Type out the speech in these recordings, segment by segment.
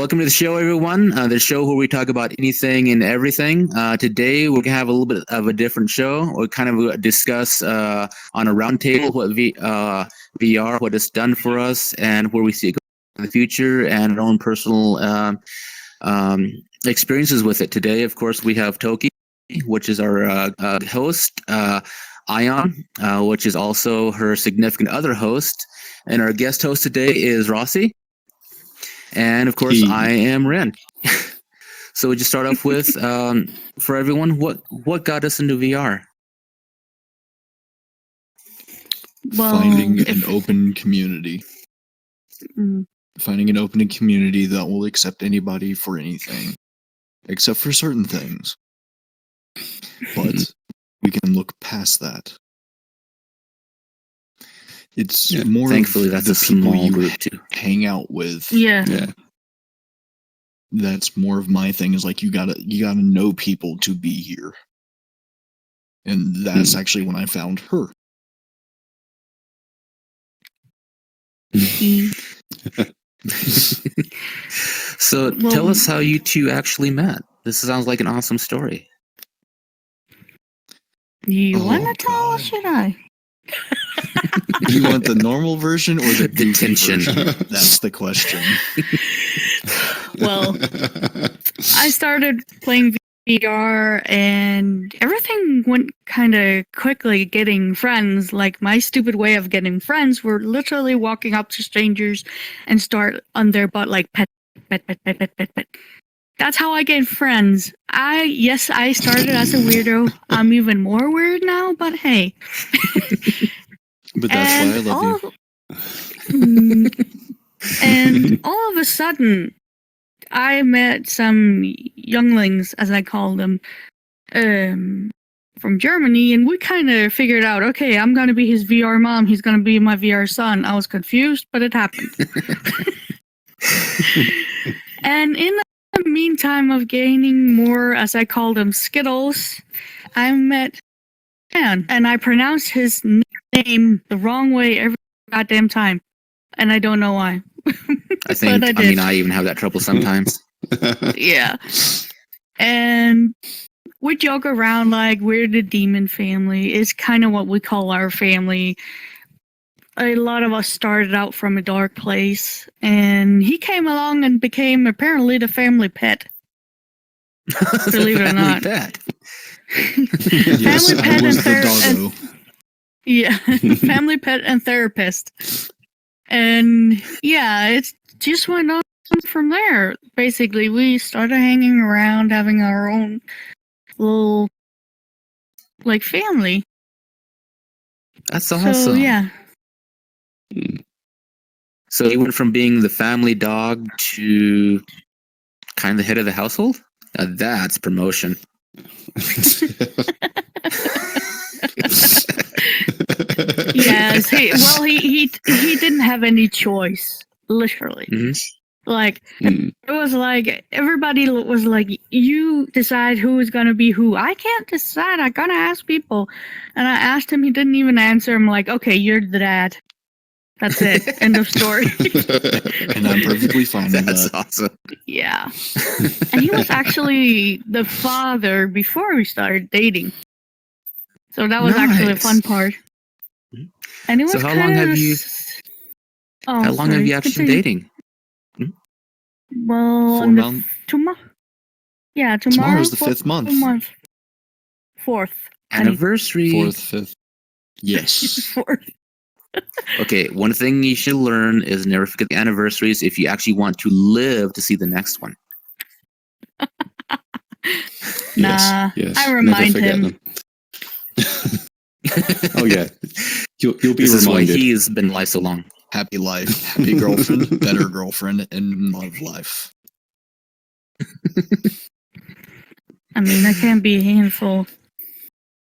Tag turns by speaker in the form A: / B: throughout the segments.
A: welcome to the show, everyone. The show where we talk about anything and everything. Today, we're going to have a little bit of a different show. We'll kind of discuss on a roundtable what VR, what it's done for us, and where we see it in the future, and our own personal experiences with it. Today, of course, we have Tokkies, which is our host, Ion, which is also her significant other host, and our guest host today is Rossi. And of course, I am Ren. So we just start off with, for everyone, what got us into VR?
B: Well, finding an open community. Finding an open community that will accept anybody for anything, except for certain things. But we can look past that. It's more
A: thankfully that's a small group too.
B: Hang out with.
C: Yeah.
B: That's more of my thing, is like you gotta know people to be here. And that's actually when I found her.
A: So tell us how you two actually met. This sounds like an awesome story.
C: You want to tell or should I?
B: Do you want the normal version or the
A: detention?
B: That's the question.
C: Well, I started playing VR and everything went kind of quickly getting friends. Like my stupid way of getting friends were literally walking up to strangers and start on their butt like pet. That's how I get friends. I started as a weirdo. I'm even more weird now, but hey.
B: But that's why I love
C: you. And all of a sudden, I met some younglings, as I call them, from Germany, and we kind of figured out, okay, I'm going to be his VR mom, he's going to be my VR son. I was confused, but it happened. And in the meantime of gaining more, as I call them, Skittles, I met Dan, and I pronounced his name the wrong way every goddamn time, and I don't know why.
A: I even have that trouble sometimes.
C: Yeah. And we joke around like we're the demon family. It's kind of what we call our family. A lot of us started out from a dark place, and he came along and became apparently the family pet. Believe it or not.
A: Pet.
B: Yes,
C: family pet
B: I was the doggo.
C: Yeah, family pet and therapist. And yeah, it just went on from there. Basically, we started hanging around, having our own little, like, family.
A: That's awesome.
C: So, yeah.
A: So you went from being the family dog to kind of the head of the household? Now that's promotion.
C: Yes, he didn't have any choice, literally.
A: Mm-hmm.
C: Like, it was like, everybody was like, you decide who is going to be who. I can't decide, I gotta ask people. And I asked him, he didn't even answer. I'm like, okay, you're the dad. That's it. End of story.
B: And I'm perfectly fine with that.
A: That's awesome.
C: Yeah. And he was actually the father before we started dating. So that was actually a fun part. And it was
A: so how long have you actually been dating?
C: Well,
B: 4 months.
C: Tomorrow's
B: the 5th month.
C: 4th.
A: Anniversary.
B: 4th, 5th. Yes.
C: 4th.
A: Okay, one thing you should learn is never forget the anniversaries if you actually want to live to see the next one.
C: Nah,
D: yes.
C: I remind him.
D: Oh yeah, you'll be
A: this
D: reminded.
A: Is why he's been alive so long.
B: Happy life, happy girlfriend, better girlfriend, and love life.
C: I mean, I can't be a handful.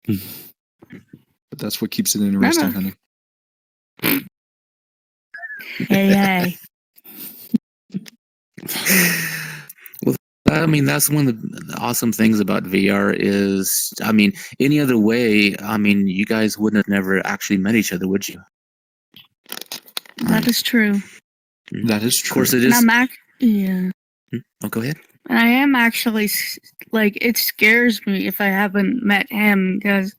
B: But that's what keeps it interesting, honey.
C: Hey.
A: Well, I mean, that's one of the awesome things about VR is, I mean, any other way, I mean, you guys wouldn't have never actually met each other, would you?
C: That is true.
B: That is true.
A: Of course it is.
C: Yeah.
A: Oh, go ahead.
C: And I am actually like, it scares me if I haven't met him, because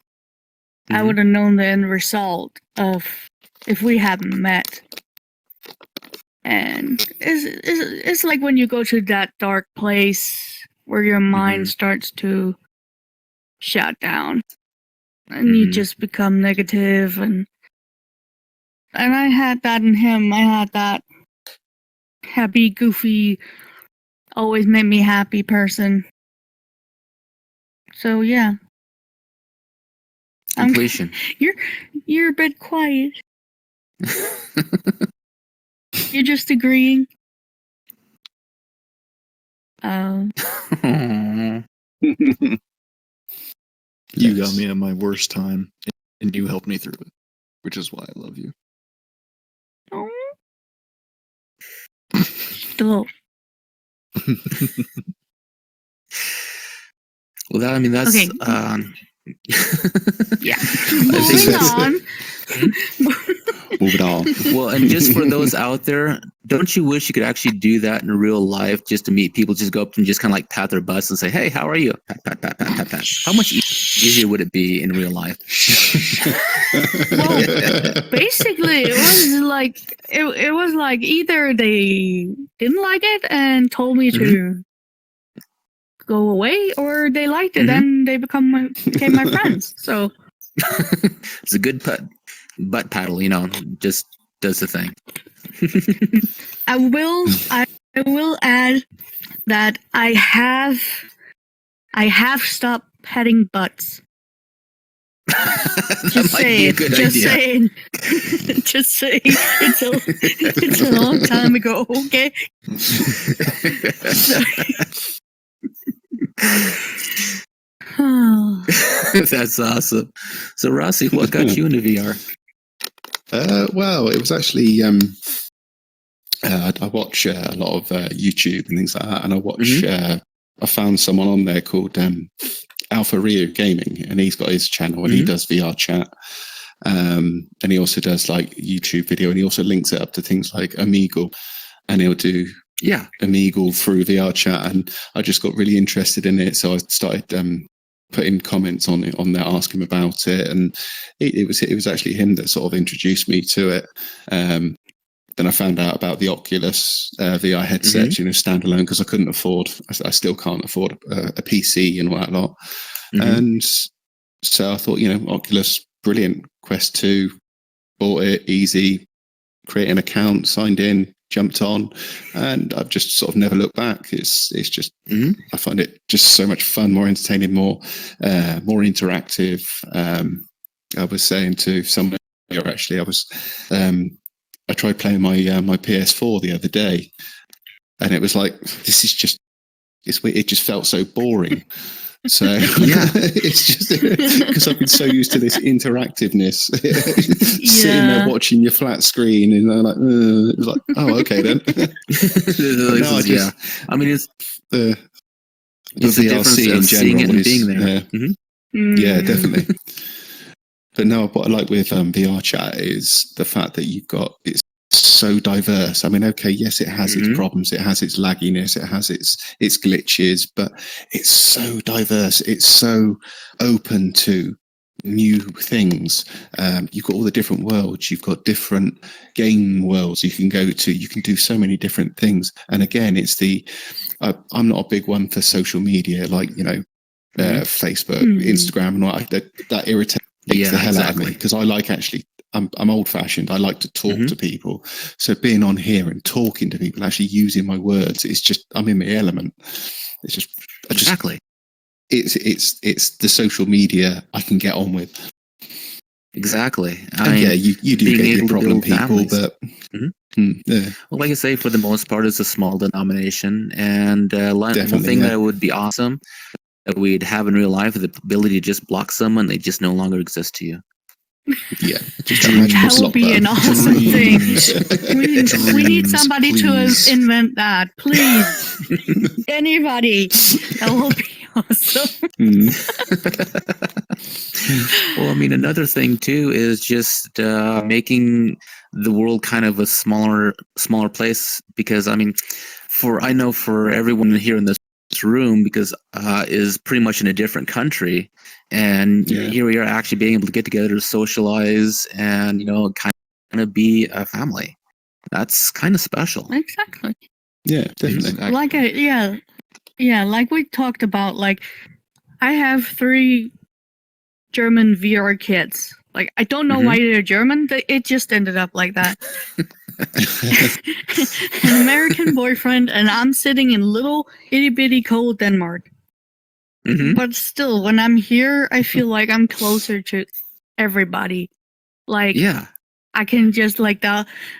C: I
A: Mhm.
C: would have known the end result of if we hadn't met. And it's like when you go to that dark place where your mind starts to shut down and you
A: Mhm.
C: just become negative, and I had that in him. I had that happy, goofy, always made me happy person. So yeah.
A: Completion.
C: You're a bit quiet. You're just agreeing.
A: Aw.
B: You got me at my worst time, and you helped me through it, which is why I love you.
C: Oh. Still.
A: Well, that, I mean, that's
C: Okay.
A: yeah.
B: I think
C: Moving
B: that's
C: on.
D: Moving on.
A: Well, and just for those out there, don't you wish you could actually do that in real life, just to meet people, just go up and just kind of like pat their butts and say, "Hey, how are you?" Pat, pat, pat, pat, pat, pat. How much easier would it be in real life?
C: Well, basically, it was like either they didn't like it and told me to go away, or they liked it and they became my friends. So
A: It's a good butt paddle, just does the thing.
C: I will add that I have stopped petting butts.
A: That
C: Just
A: might be a
C: saying.
A: good
C: Just
A: idea.
C: saying. Just saying. It's a long time ago. Okay.
A: That's awesome. So, Rossi, what got you into VR?
D: Well, it was actually I watch a lot of YouTube and things like that, and I watch. I found someone on there called Alpha Rio Gaming, and he's got his channel, and he does VRChat, and he also does like YouTube video, and he also links it up to things like Omegle, and he'll do Omegle through VRChat, and I just got really interested in it, so I started putting comments on it on there, asking him about it, and it was actually him that sort of introduced me to it. Then I found out about the Oculus VR headsets, standalone, because I couldn't afford. I still can't afford a PC and all that lot. And so I thought, Oculus, brilliant. Quest 2, bought it, easy. Create an account, signed in, jumped on, and I've just sort of never looked back. It's just I find it just so much fun, more entertaining, more interactive. I was saying to someone earlier, actually, I tried playing my PS4 the other day, and it was like, this is just it just felt so boring. So it's just because I've been so used to this interactiveness, sitting there watching your flat screen, and I'm like, it was like, oh, okay then.
A: No, I mean, it's
D: the
A: the difference
D: VRC
A: of
D: in
A: seeing it
D: general
A: and
D: is
A: being there.
D: yeah, definitely. But no, what I like with VRChat is the fact that it's so diverse. I mean, okay, yes, it has its problems, it has its lagginess, it has its glitches, but it's so diverse. It's so open to new things. You've got all the different worlds. You've got different game worlds you can go to. You can do so many different things. And again, it's I'm not a big one for social media, like Facebook, Instagram, and all that irritates the hell out of me, because I like I'm old fashioned. I like to talk to people. So being on here and talking to people, actually using my words, it's just, I'm in my element. It's just,
A: Exactly.
D: It's the social media I can get on with.
A: Exactly.
D: You do get your problem people,
A: families.
D: but
A: well, like I say, for the most part, it's a small denomination, and one thing that would be awesome that we'd have in real life is the ability to just block someone; they just no longer exist to you.
D: Yeah,
C: that would be an awesome thing. We need somebody to invent that, please. Anybody, that will be awesome.
A: Well, I mean, another thing too is just making the world kind of a smaller place, because I mean, I know for everyone here in this room, because is pretty much in a different country, and here we are actually being able to get together to socialize and kind of be a family. That's kind of special.
C: Exactly.
D: Yeah, definitely.
B: Exactly.
C: Like like we talked about. Like, I have 3 German VR kids. Like, I don't know why they're German. It just ended up like that. An American boyfriend, and I'm sitting in little itty bitty cold Denmark.
A: Mm-hmm.
C: But still, when I'm here, I feel like I'm closer to everybody. Like,
A: Yeah.
C: I can just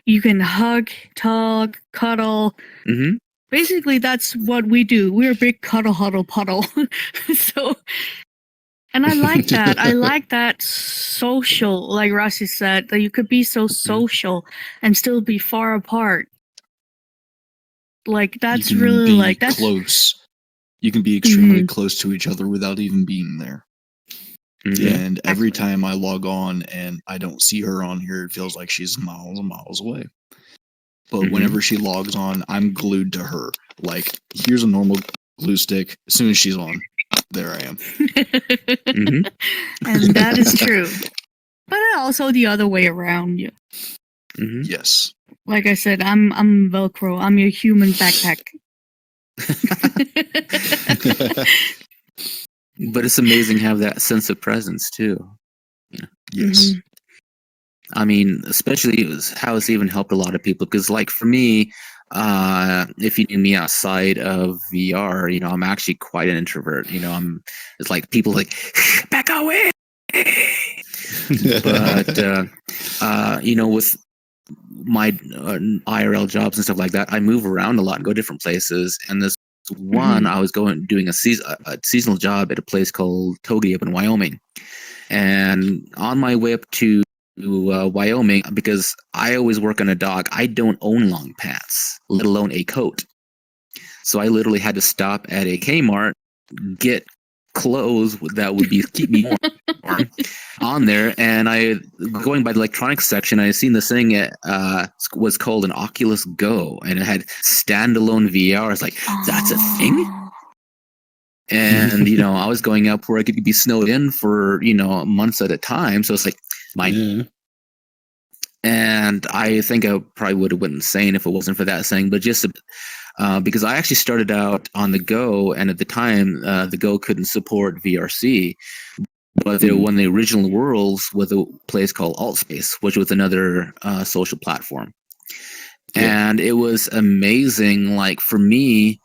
C: you can hug, talk, cuddle.
A: Mm-hmm.
C: Basically, that's what we do. We're a big cuddle, huddle, puddle. So, and I like that. I like that social, like Rossi said, that you could be so social and still be far apart. Like, that's
B: you can
C: really
B: be
C: that's
B: close. You can be extremely close to each other without even being there.
A: Mm-hmm.
B: And every time I log on and I don't see her on here, it feels like she's miles and miles away. But whenever she logs on, I'm glued to her. Like, here's a normal glue stick. As soon as she's on, there I am.
C: And that is true. But also the other way around. Yeah.
B: Yes.
C: Like I said, I'm Velcro. I'm your human backpack.
A: But it's amazing to have that sense of presence too.
B: Yes.
A: I mean, especially how it's even helped a lot of people. Because, like, for me, if you knew me outside of VR, I'm actually quite an introvert. It's like people like back away. But with my IRL jobs and stuff like that, I move around a lot and go different places. And this one, I was doing a seasonal job at a place called Tokkies up in Wyoming. And on my way up to Wyoming, because I always work on a dog, I don't own long pants, let alone a coat. So I literally had to stop at a Kmart, get clothes that would keep me warm on there. And I, going by the electronics section, I seen this thing. It was called an Oculus Go, and it had standalone VR. I was like, that's a thing. And I was going up where I could be snowed in for months at a time. So it's like and I think I probably would have went insane if it wasn't for that thing. But just because I actually started out on the Go, and at the time the Go couldn't support VRC, but they were one of the original worlds with a place called AltSpace, which was another social platform. And it was amazing. Like, for me,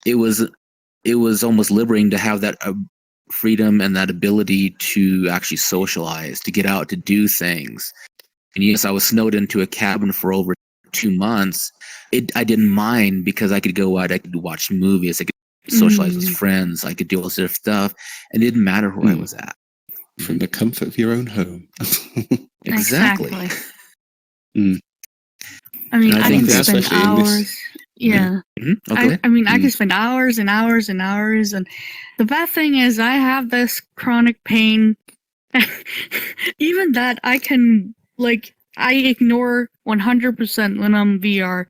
A: it was almost liberating to have that freedom and that ability to actually socialize, to get out, to do things. And yes, I was snowed into a cabin for over 2 months. I didn't mind, because I could go out, I could watch movies, I could socialize with friends, I could do all this other stuff, and it didn't matter where I was at.
D: From the comfort of your own home.
A: Exactly.
C: I mean, I can spend
D: especially in this-
C: hours. Yeah.
A: Okay.
C: I mean, I can spend hours and hours and hours. And the bad thing is, I have this chronic pain. Even that, I can, I ignore 100% when I'm VR.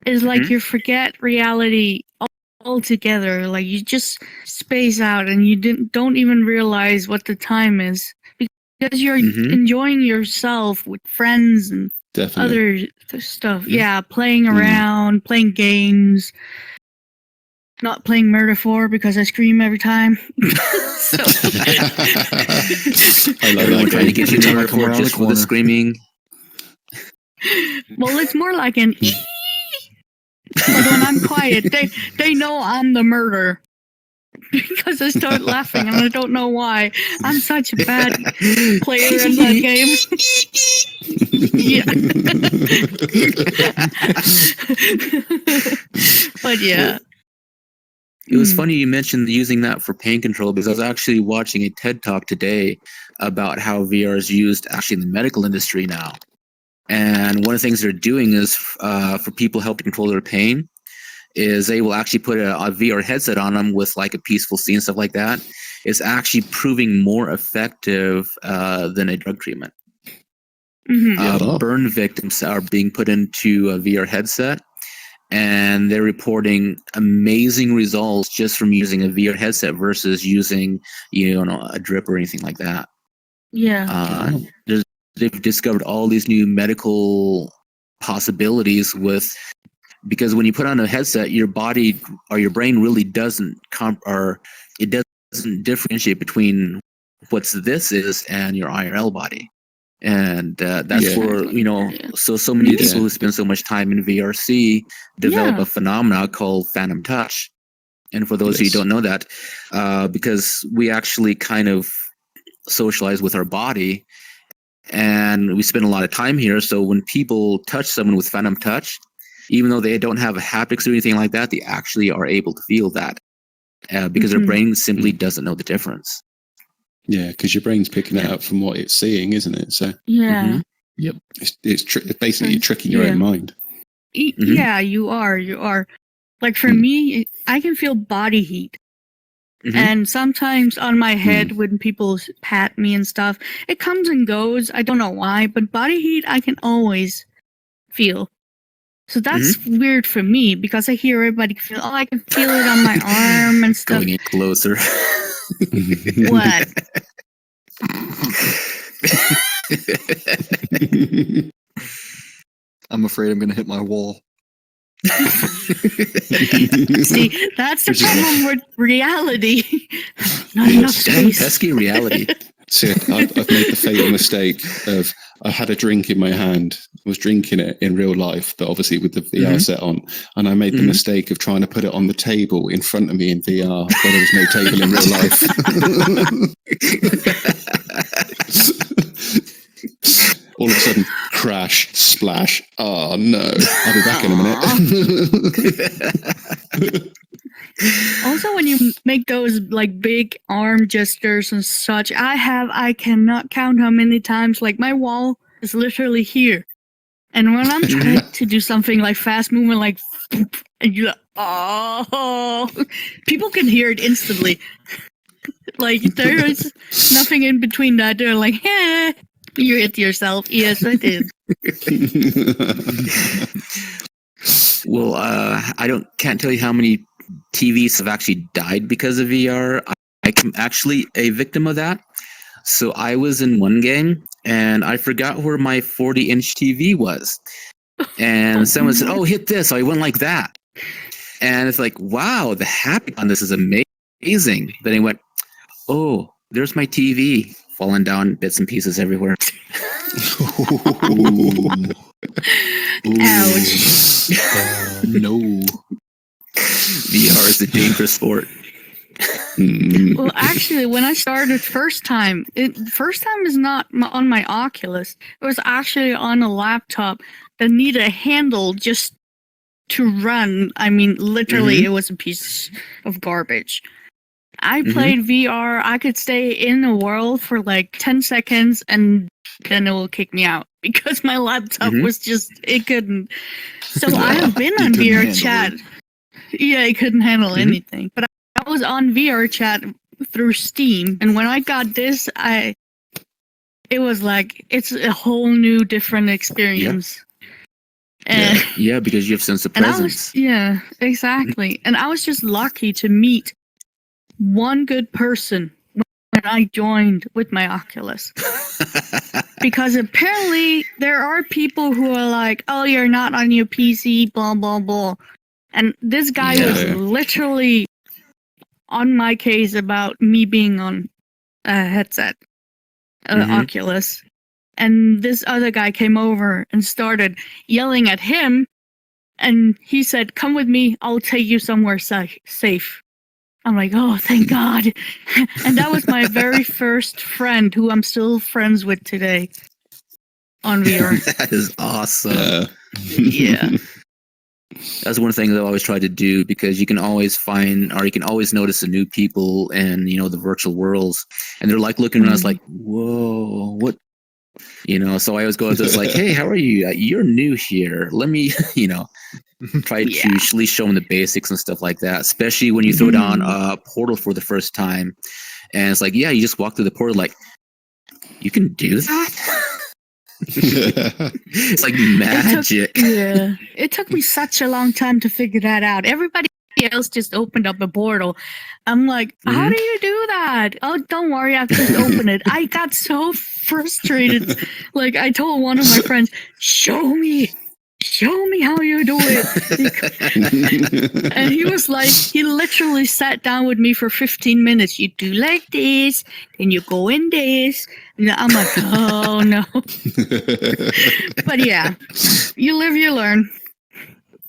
C: It's like you forget reality altogether. Like, you just space out, and you don't even realize what the time is, because you're enjoying yourself with friends and other stuff. Yeah, playing around, playing games. Not playing Murder 4 because I scream every time. So.
D: I like
A: Everyone trying to get you to Murder
B: Come
A: 4
B: around
A: just
B: the
A: for the
B: corner.
A: screaming.
C: Well, it's more like an ee. But when I'm quiet, they know I'm the murderer. Because I start laughing, and I don't know why. I'm such a bad player in that game. But yeah.
A: It was funny you mentioned using that for pain control, because I was actually watching a TED Talk today about how VR is used actually in the medical industry now. And one of the things they're doing is for people helping control their pain, is they will actually put a VR headset on them with like a peaceful scene and stuff like that. It's actually proving more effective than a drug treatment. Burn victims are being put into a VR headset, and they're reporting amazing results just from using a VR headset versus using, a drip or anything like that.
C: Yeah.
A: They've discovered all these new medical possibilities because when you put on a headset, your body or your brain really doesn't differentiate between what's this is and your IRL body. And that's where, so many people who spend so much time in VRC develop a phenomena called phantom touch. And for those of you who don't know that, because we actually kind of socialize with our body and we spend a lot of time here. So when people touch someone with phantom touch, even though they don't have a haptics or anything like that, they actually are able to feel that because their brain simply doesn't know the difference.
D: Yeah, because your brain's picking it up from what it's seeing, isn't it? So
C: Yeah.
B: Yep.
D: It's basically tricking your own mind.
C: Yeah, you are. Like for me, I can feel body heat. And sometimes on my head when people pat me and stuff, it comes and goes. I don't know why, but body heat I can always feel. So that's weird for me because I hear everybody feel, I can feel it on my arm and stuff.
A: Going in closer.
C: What?
B: I'm afraid I'm going to hit my wall.
C: See, that's the problem with reality. Not enough space.
A: Pesky reality.
D: So I've made the fatal mistake of I had a drink in my hand, was drinking it in real life, but obviously with the VR set on, and I made the mistake of trying to put it on the table in front of me in VR where there was no table in real life. All of a sudden, crash, splash. Oh no! I'll be back in a minute.
C: Also, when you make those like big arm gestures and such, I cannot count how many times, like my wall is literally here. And when I'm trying to do something like fast movement, like, and you're like, oh, people can hear it instantly. Like, there is nothing in between that. They're like, hey, you hit yourself. Yes, I did.
A: Well, I can't tell you how many TVs have actually died because of VR. I'm actually a victim of that. So I was in one game and I forgot where my 40-inch TV was. And someone said, oh, hit this. So I went like that. And it's like, wow, the haptic on this is amazing. Then I went, oh, there's my TV falling down bits and pieces everywhere.
C: Ouch.
B: No.
A: VR is a dangerous sport.
C: Well, actually, when I started first time is not on my Oculus. It was actually on a laptop that needed a handle just to run. I mean, literally, it was a piece of garbage. I played VR. I could stay in the world for like 10 seconds and then it will kick me out because my laptop was just, it couldn't. So I have been on VRChat. Yeah, I couldn't handle anything. But I was on VRChat through Steam. And when I got this, it was like, it's a whole new different experience. And,
A: yeah, because you have sense of presence.
C: Yeah, exactly. And I was just lucky to meet one good person when I joined with my Oculus. Because apparently there are people who are like, oh, you're not on your PC, blah, blah, blah. And this guy was literally on my case about me being on a headset, Oculus. And this other guy came over and started yelling at him. And he said, come with me, I'll take you somewhere safe. I'm like, oh, thank God. And that was my very first friend who I'm still friends with today on VR.
A: That is awesome.
C: Yeah.
A: That's one thing that I always try to do because you can always find or you can always notice the new people in, the virtual worlds. And they're like looking around, it's like, whoa, what? So I always go to this like, hey, how are you? You're new here. Let me, try to at least show them the basics and stuff like that, especially when you throw down a portal for the first time. And it's like, yeah, you just walk through the portal like, you can do that? It's like magic.
C: It took me such a long time to figure that out. Everybody else just opened up a portal. I'm like, how do you do that? Oh, don't worry, I've just opened it. I got so frustrated. Like, I told one of my friends, show me how you do it. And he was like, he literally sat down with me for 15 minutes. You do like this, then you go in this. And I'm like, oh no. But yeah, you live, you learn.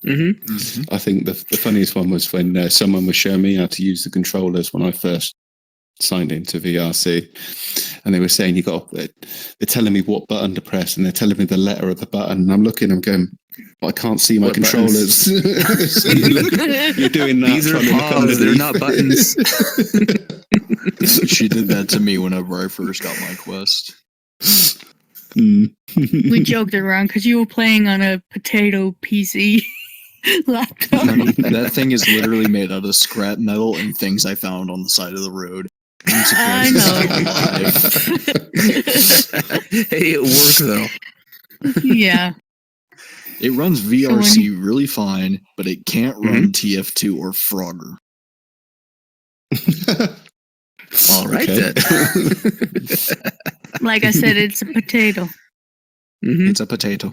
D: I think the funniest one was when someone was showing me how to use the controllers when I first signed into VRC, and they were saying they're telling me what button to press, and they're telling me the letter of the button, and I'm looking, I'm going, I can't see my controllers. So you're doing that.
A: These are paws, they're not buttons.
B: She did that to me whenever I first got my Quest.
C: We joked around because you were playing on a potato PC laptop.
B: That thing is literally made out of scrap metal and things I found on the side of the road.
C: I know.
A: Hey, it worked though.
C: Yeah.
B: It runs VRC really fine, but it can't run TF2 or Frogger.
A: All right
D: Okay.
A: then.
C: Like I said, it's a potato.
B: It's a potato.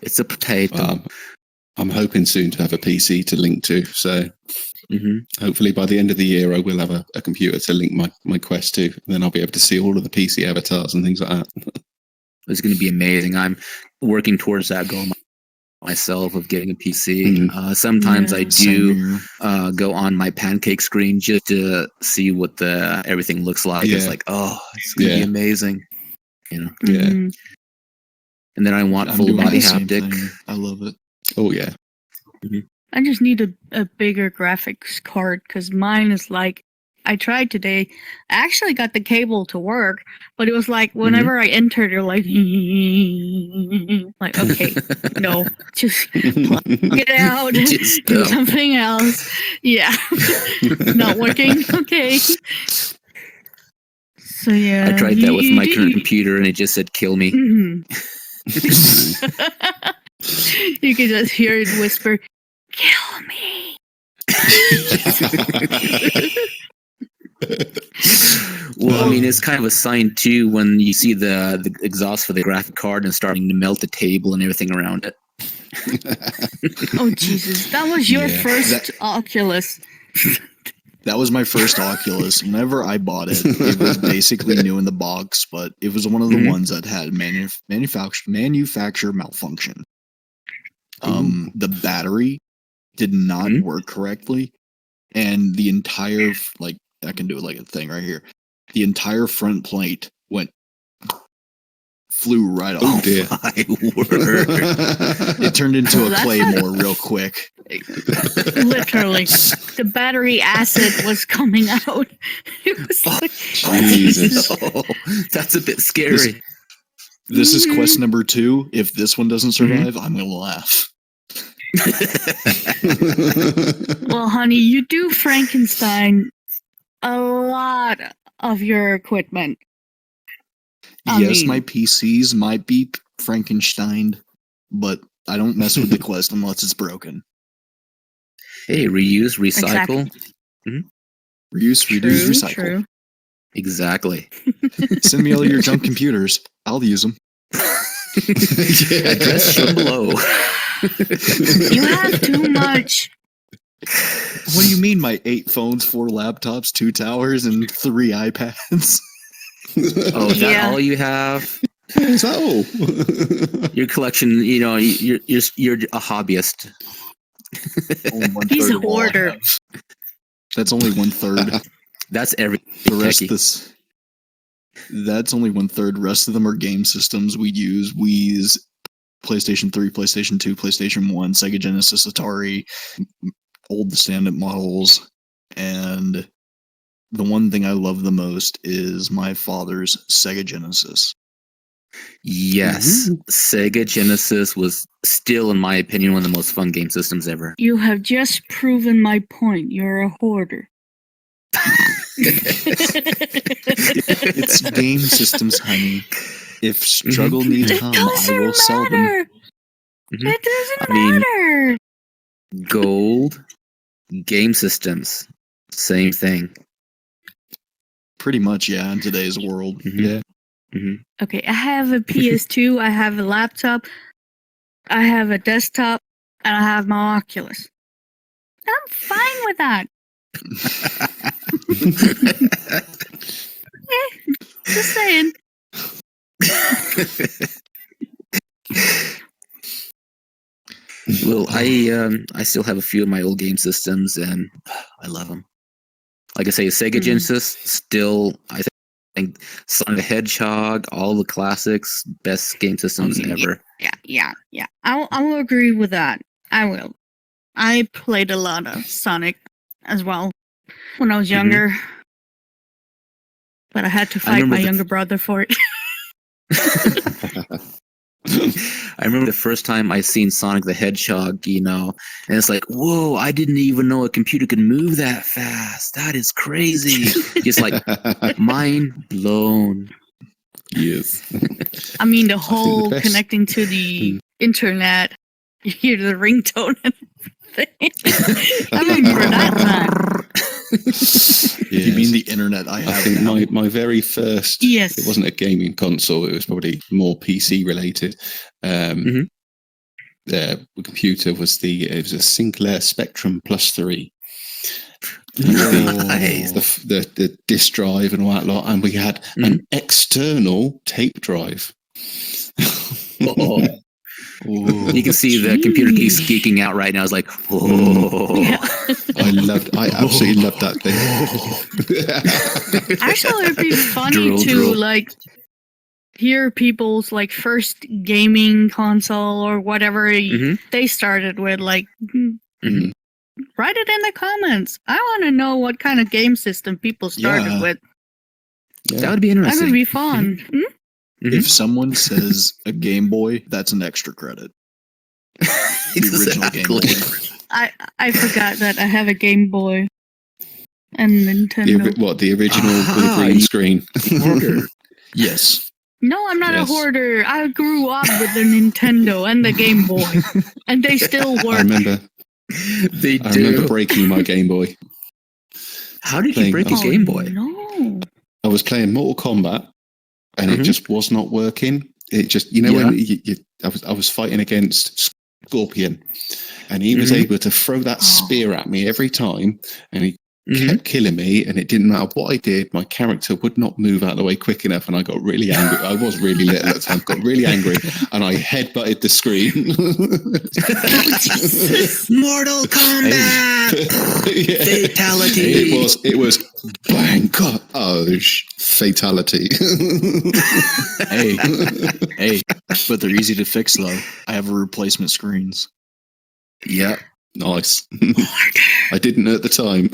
A: It's a potato.
D: I'm hoping soon to have a PC to link to, so hopefully by the end of the year I will have a computer to link my Quest to, and then I'll be able to see all of the PC avatars and things like that.
A: It's going to be amazing. I'm working towards that goal myself of getting a PC. Sometimes I do go on my pancake screen just to see what everything looks like. It's like, oh, it's going to be amazing. You know?
D: Yeah.
A: And then I want
B: I'm
A: full
B: doing
A: body
B: the same
A: haptic.
B: thing. I love it.
D: Oh yeah.
C: I just need a bigger graphics card because mine is like, I tried today. I actually got the cable to work, but it was like whenever I entered, you're like, like, okay, no, just plug it out,
A: Just
C: do
A: no.
C: something else. Yeah, not working. Okay. So yeah,
A: I tried that with my current computer and it just said kill me.
C: You can just hear it whisper, kill me.
A: Well, I mean, it's kind of a sign too when you see the exhaust for the graphic card and starting to melt the table and everything around it.
C: Oh Jesus, that was your first Oculus.
B: That was my first Oculus. Whenever I bought it, it was basically new in the box, but it was one of the ones that had manufacturer malfunction. The battery did not work correctly, and the entire, like, I can do it like a thing right here. The entire front plate flew right off.
D: Oh dear.
A: My word.
B: It turned into a
C: That's
B: claymore real quick.
C: Literally, the battery acid was coming out. It was like,
D: Jesus.
A: Oh, that's a bit scary.
B: This is quest number 2. If this one doesn't survive, I'm gonna laugh.
C: well, honey, you do Frankenstein a lot of your equipment.
B: Yes, my PCs might be Frankensteined, but I don't mess with the quest unless it's broken.
A: Hey, reuse, recycle.
C: Exactly.
B: Reuse, reduce, recycle.
C: True.
A: Exactly.
B: Send me all your junk computers. I'll use them.
A: Address shown below.
C: You have too much.
B: What do you mean, my 8 phones, 4 laptops, 2 towers, and 3 iPads?
A: Oh, is that all you have?
D: Is that all?
A: Your collection, you know, you're a hobbyist.
C: He's a hoarder.
B: That's only 1/3.
A: That's every
B: The rest
A: techie.
B: of this. That's only 1/3. Rest of them are game systems we use. Wii's, PlayStation 3, PlayStation 2, PlayStation 1, Sega Genesis, Atari, old stand-up models, and the one thing I love the most is my father's Sega Genesis.
A: Yes, Sega Genesis was still, in my opinion, one of the most fun game systems ever.
C: You have just proven my point. You're a hoarder.
B: It's game systems, honey. If struggle needs
C: It
B: come, I
C: doesn't
B: will sell them.
C: matter.
A: Mhm.
C: It doesn't
A: I mean-
C: matter.
A: Gold, game systems, same thing.
B: Pretty much, yeah, in today's world.
A: Mhm.
B: Yeah.
C: Okay, I have a PS2, I have a laptop, I have a desktop, and I have my Oculus. I'm fine with that. Just saying.
A: Well, I still have a few of my old game systems, and I love them. Like I say, Sega Genesis still, I think Sonic the Hedgehog, all the classics, best game systems ever.
C: Yeah. I will agree with that. I will. I played a lot of Sonic as well when I was younger. But I had to fight
A: remember
C: my
A: the-
C: younger brother for it.
A: I remember the first time I seen Sonic the Hedgehog, and it's like, whoa, I didn't even know a computer could move that fast. That is crazy. Just like mind blown.
D: Yes.
C: I mean, the
D: the
C: whole
D: best-
C: connecting to the internet, you hear the ringtone and everything. I remember that time.
B: You mean the internet I
D: I
B: have
D: think
B: now?
D: my very first,
C: Yes.
D: it wasn't a gaming console, it was probably more PC related.
A: Mhm.
D: The computer was it was a Sinclair Spectrum Plus 3.
A: Nice.
D: The disk drive and all that lot, and we had an external tape drive.
A: Oh.
B: Ooh.
A: You can see the computer keys
C: Jeez.
A: geeking out right now. It's like, whoa.
C: Yeah.
D: I absolutely loved that thing.
C: Actually, it'd be funny
A: Drool,
C: to
A: drool.
C: like hear people's like first gaming console or whatever
A: Mhm.
C: they started with. Like,
A: Mhm.
C: write it in the comments. I want to know what kind of game system people started
B: Yeah.
C: with.
A: That would be
C: That
A: interesting.
C: would be fun. Hmm?
A: Mhm.
B: If someone says a Game Boy, that's an extra credit. The original Game Boy.
C: I forgot that I have a Game Boy and Nintendo.
D: The original with a
A: Ah,
D: green
A: you-
D: screen?
A: Hoarder.
B: Yes.
C: No, I'm not
D: Yes.
C: a hoarder. I grew up with the Nintendo and the Game Boy, and they still
D: I
C: work.
D: remember
A: They
D: I remember
A: do.
D: breaking my Game Boy.
A: How did you
D: playing-
A: break a
D: Oh,
A: Game Boy?
C: No.
D: I was playing Mortal Kombat, and
A: Mhm.
D: it just was not working. It just,
A: Yeah.
D: when I was fighting against Scorpion, and he was
A: Mhm.
D: able to throw that spear at me every time, and he
A: Mhm.
D: kept killing me, and it didn't matter what I did, my character would not move out of the way quick enough, and I got really angry. I was really little at the time, got really angry, and I headbutted the screen.
A: Mortal Kombat!
D: Yeah.
A: Fatality!
D: It was bang, God, fatality.
B: Hey, but they're easy to fix though. I have replacement screens.
A: Yep.
D: Nice. I didn't at the time.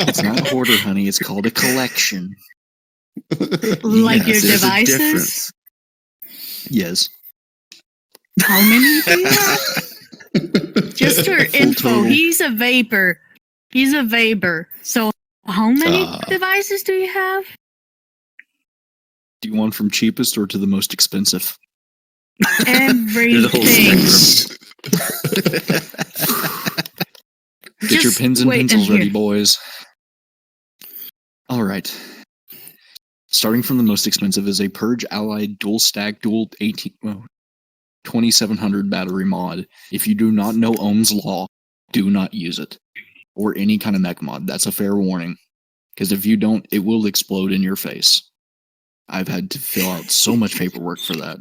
B: It's not hoarder, honey. It's called a collection.
C: Like
A: Yes,
C: your
A: there's a
C: devices?
A: difference.
B: Yes.
C: How many do you have? Just for info,
B: total.
C: he's a vapor. He's a vapor. So how many
D: Ah.
C: devices do you have?
B: Do you want from cheapest or to the most expensive?
A: There's a whole
C: Everything.
A: spectrum.
B: Get your
C: Just
B: pens and
C: wait and
B: pencils ready,
C: hear.
B: boys. All right. Starting from the most expensive is a Purge Allied Dual Stack Dual 2700 battery mod. If you do not know Ohm's Law, do not use it. Or any kind of mech mod. That's a fair warning. Because if you don't, it will explode in your face. I've had to fill out so much paperwork for that.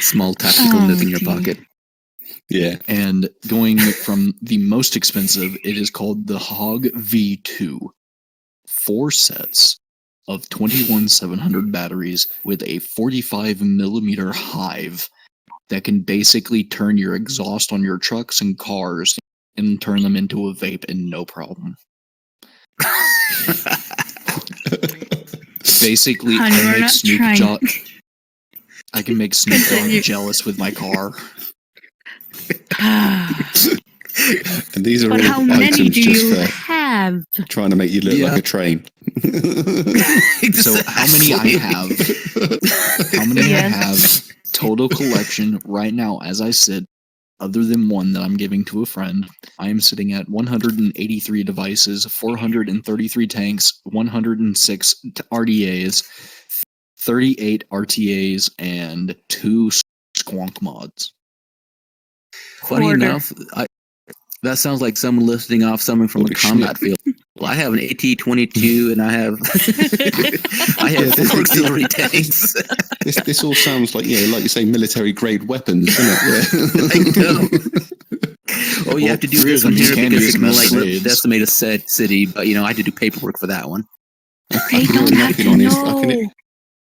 A: Small tactical nuke in your
C: dear.
A: pocket.
D: Yeah.
B: And going from the most expensive, it is called the Hog V2. 4 sets of 21700 batteries with a 45 millimeter hive that can basically turn your exhaust on your trucks and cars and turn them into a vape in no problem. Basically,
C: Honey,
B: I
C: we're
B: make
C: not
B: Snoop
C: trying.
B: I can make Snoop Dogg
C: Continue.
B: jealous with my car.
D: And these are
C: But
D: all
C: how many
D: items
C: do
D: just
C: you
D: for
C: have?
D: trying to make you look
A: Yeah.
D: like a train.
B: So how many I have? How many I
C: Yes.
B: have? Total collection right now, as I sit, other than one that I'm giving to a friend, I am sitting at 183 devices, 433 tanks, 106 RDAs, 38 RTAs, and 2 squonk mods.
A: Funny
C: Hoarder.
A: enough, that sounds like someone listing off someone from
D: Holy
A: a combat field. Well, I have an AT-22 and I have I have 4 auxiliary tanks.
D: This all sounds like like you say, military grade weapons, doesn't it?
A: I know. Oh, you have to do
B: 3
A: this
B: of them
A: one
B: you
A: here
B: can
A: because
B: use
A: it can
B: as
A: like
B: grenades.
A: decimate a city, but I had to do paperwork for that one.
C: They
D: hear
C: don't
D: a
C: have
D: knocking
C: to
D: on his-
C: know.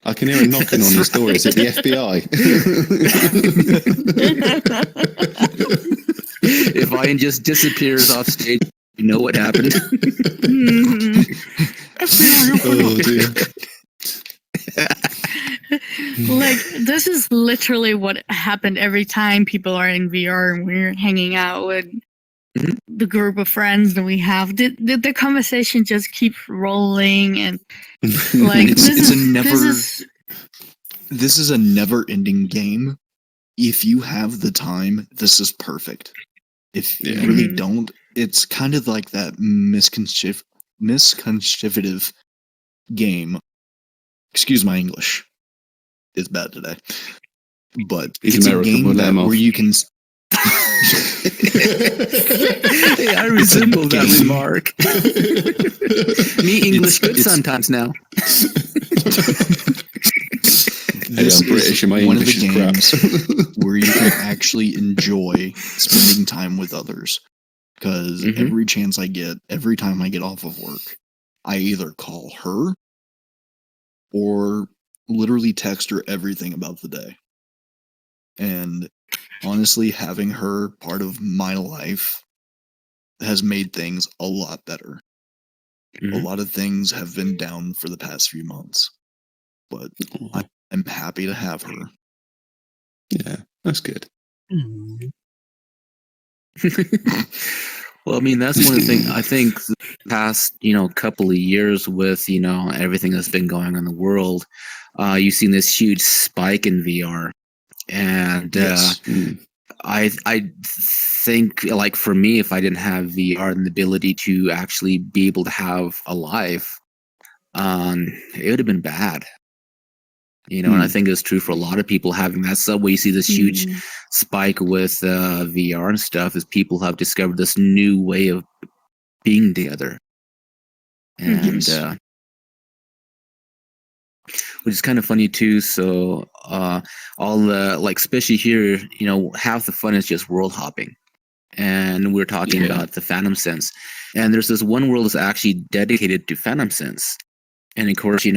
D: I can hear a knocking on his door. Is it the FBI?
A: If Ian just disappears off stage, you know what happened.
C: Mhm.
D: Oh dear.
C: Like, this is literally what happened every time people are in VR and we're hanging out with
A: Mhm.
C: the group of friends that we have. The conversation just keeps rolling, and like
B: It's
C: this
B: a
C: is
B: never-
C: this is
B: This is a never-ending game. If you have the time, this is perfect. If you
D: Yeah.
B: really
C: Mhm.
B: don't, it's kind of like that misconchivative game. Excuse my English. It's bad today. But
D: He's
B: it's
D: American,
B: a game
D: we'll let him
B: where
D: off.
B: you can...
A: Hey, I resemble that
B: game.
A: remark. Me English good
B: it's-
A: sometimes now.
D: Hey, I'm British and my
B: one of
D: English
B: the
D: is crap.
B: games where you can actually enjoy spending time with others. Because
A: Mhm.
B: every chance I get, every time I get off of work, I either call her or literally text her everything about the day. And honestly, having her part of my life has made things a lot better. A
A: Mhm.
B: lot of things have been down for the past few months, but I'm happy to have her.
D: Yeah, that's good.
A: Well, I mean, that's one of the things I think the past, couple of years with, everything that's been going on in the world, you've seen this huge spike in VR. And
B: Yes.
A: I think, like, for me, if I didn't have VR and the ability to actually be able to have a life, it would have been bad. And I think it's true for a lot of people having that subway. You see this huge
C: Mm.
A: spike with VR and stuff as people have discovered this new way of being together. And
B: Yes.
A: which is kind of funny too. So all the, like, especially here, half the fun is just world hopping. And we're talking
D: Yeah.
A: about the Phantom Sense. And there's this one world that's actually dedicated to Phantom Sense. And of course,
B: Yes.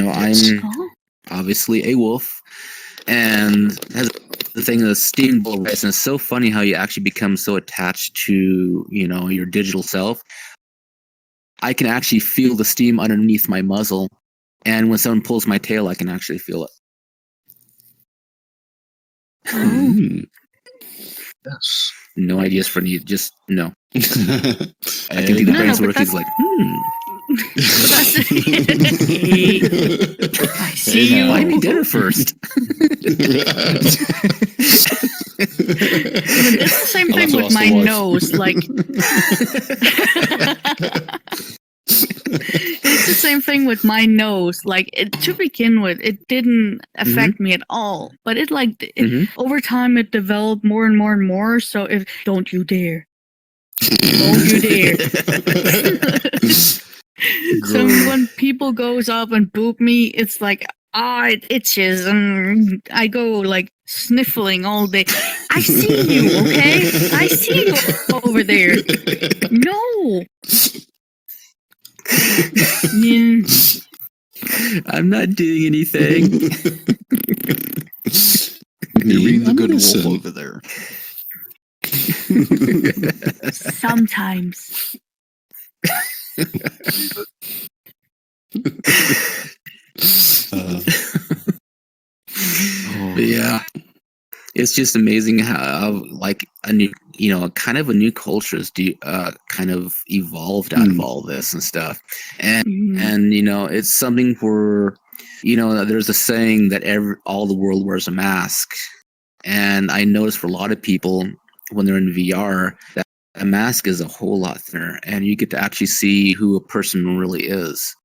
A: I'm
C: Oh.
A: obviously a wolf, and has the thing of the steam bull race. And it's so funny how you actually become so attached to your digital self. I can actually feel the steam underneath my muzzle, and when someone pulls my tail, I can actually feel it.
C: Oh.
B: Yes.
A: No ideas for you, just no. I
B: And
A: can do the
C: No,
A: brain's
C: but
A: working. It's like,
C: But that's I see
B: Hey,
C: you.
B: now.
A: buy me dinner first.
C: It's the same
D: I'll
C: thing
D: have to
C: with
D: ask
C: my
D: the wife.
C: nose. Like, it's the same thing with my nose. Like, to begin with, it didn't affect me at all. But
A: Mhm.
C: over time, it developed more and more and more. So don't you dare. Don't you dare. So when people goes up and boop me, it's like, it itches, and I go like sniffling all day. I see you, okay? I see you over there. No. Yeah.
A: I'm not doing anything.
B: You're being the good wolf
D: Listen.
B: over there.
C: Sometimes.
A: But yeah, it's just amazing how like a new, kind of a new culture is kind of evolved out of all this and stuff. And it's something where, there's a saying that all the world wears a mask. And I noticed for a lot of people when they're in VR that a mask is a whole lot thinner, and you get to actually see who a person really is.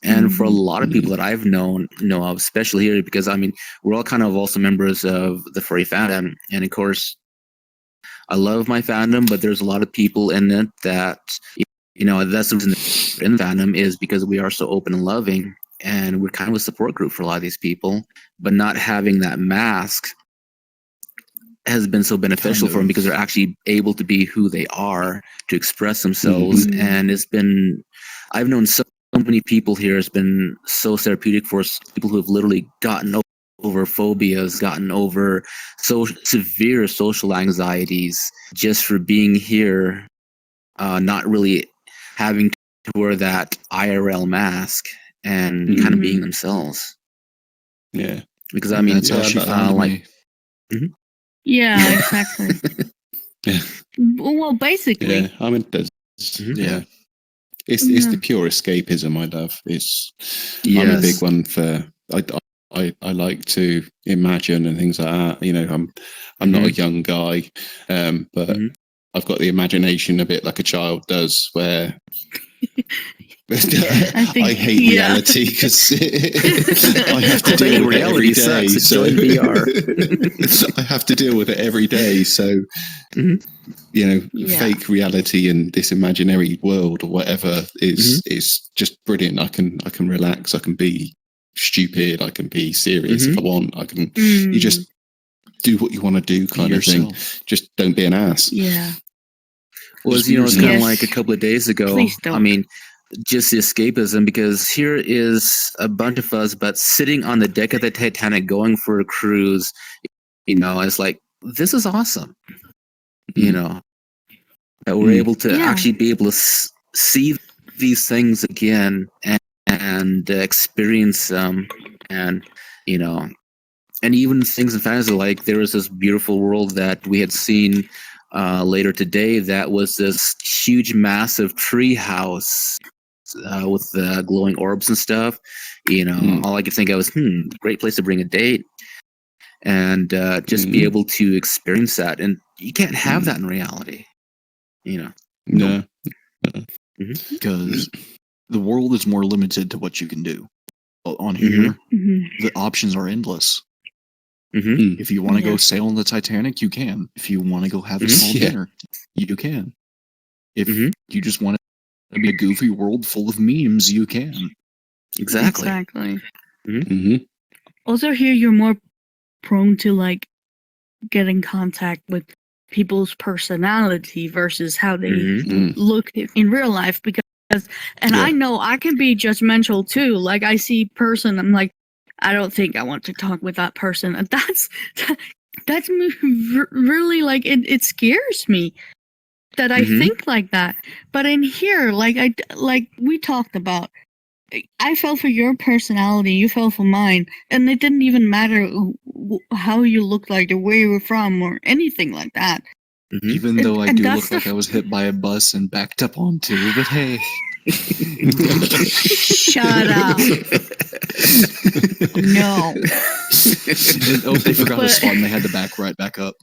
A: And for a lot of people that I've know of, especially here, because I mean, we're all kind of also members of the furry fandom, and of course, I love my fandom, but there's a lot of people in it that, that's the reason in the fandom is because we are so open and loving, and we're kind of a support group for a lot of these people. But not having that mask has been so beneficial for them because they're actually able to be who they are, to express themselves, and I've known so many people here. It's been so therapeutic for people who have literally gotten over phobias, gotten over so severe social anxieties just for being here, not really having to wear that IRL mask and kind of being themselves.
D: Yeah,
A: because I mean,
B: that's how she found me.
C: Yeah, exactly.
D: Yeah.
C: Well, basically.
D: Yeah, I mean, yeah. It's the pure escapism I love. I'm a big one for. I like to imagine and things like that. I'm not a young guy, but I've got the imagination a bit like a child does, where I hate reality because I have to deal with it every day. So I have to deal with it every day. So fake reality and this imaginary world or whatever is just brilliant. I can relax. I can be stupid. I can be serious if I want. I can. You just do what you want to do, kind of thing. Just don't be an ass.
C: Yeah.
A: Well, it's kind of like a couple of days ago. I mean, just the escapism, because here is a bunch of us, but sitting on the deck of the Titanic going for a cruise, it's like, this is awesome. That we're able to actually be able to see these things again and experience them, and and even things in fantasy, like there was this beautiful world that we had seen later today that was this huge, massive tree house with glowing orbs and stuff. All I could think of was, great place to bring a date, and just be able to experience that. And you can't have that in reality.
B: No. Because the world is more limited to what you can do. On here, the options are endless. If you want to go sail on the Titanic, you can. If you want to go have a small dinner, you can. If you just want to be a goofy world full of memes, you can.
A: Exactly.
C: Also, here you're more prone to like get in contact with people's personality versus how they look in real life, because I know I can be judgmental too. Like I see person, I'm like, I don't think I want to talk with that person. And that's really like it scares me that I think like that. But in here, like we talked about, I fell for your personality, you fell for mine, and it didn't even matter how you looked like or where you were from or anything like that.
B: Even though I do look like I was hit by a bus and backed up onto, but hey.
C: Shut up. No.
B: They forgot a spot and they had to back right back up.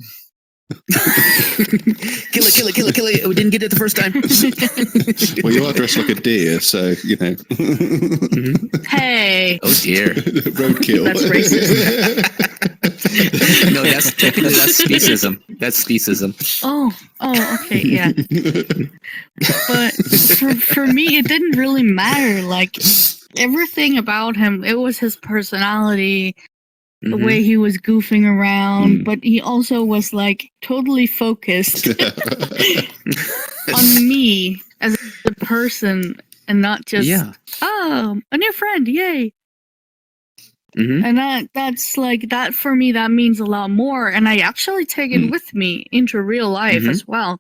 A: Kill it. We didn't get it the first time.
D: Well, you are dressed like a deer, so,
C: Hey.
A: Oh, dear.
D: Roadkill.
C: That's racist.
A: No, that's speciesism. That's speciesism.
C: Oh, okay, yeah. But for me, it didn't really matter. Like, everything about him, it was his personality, the way he was goofing around, but he also was, like, totally focused on me as a person and not just, oh, a new friend, yay. And that's like, that for me, that means a lot more. And I actually take it with me into real life as well.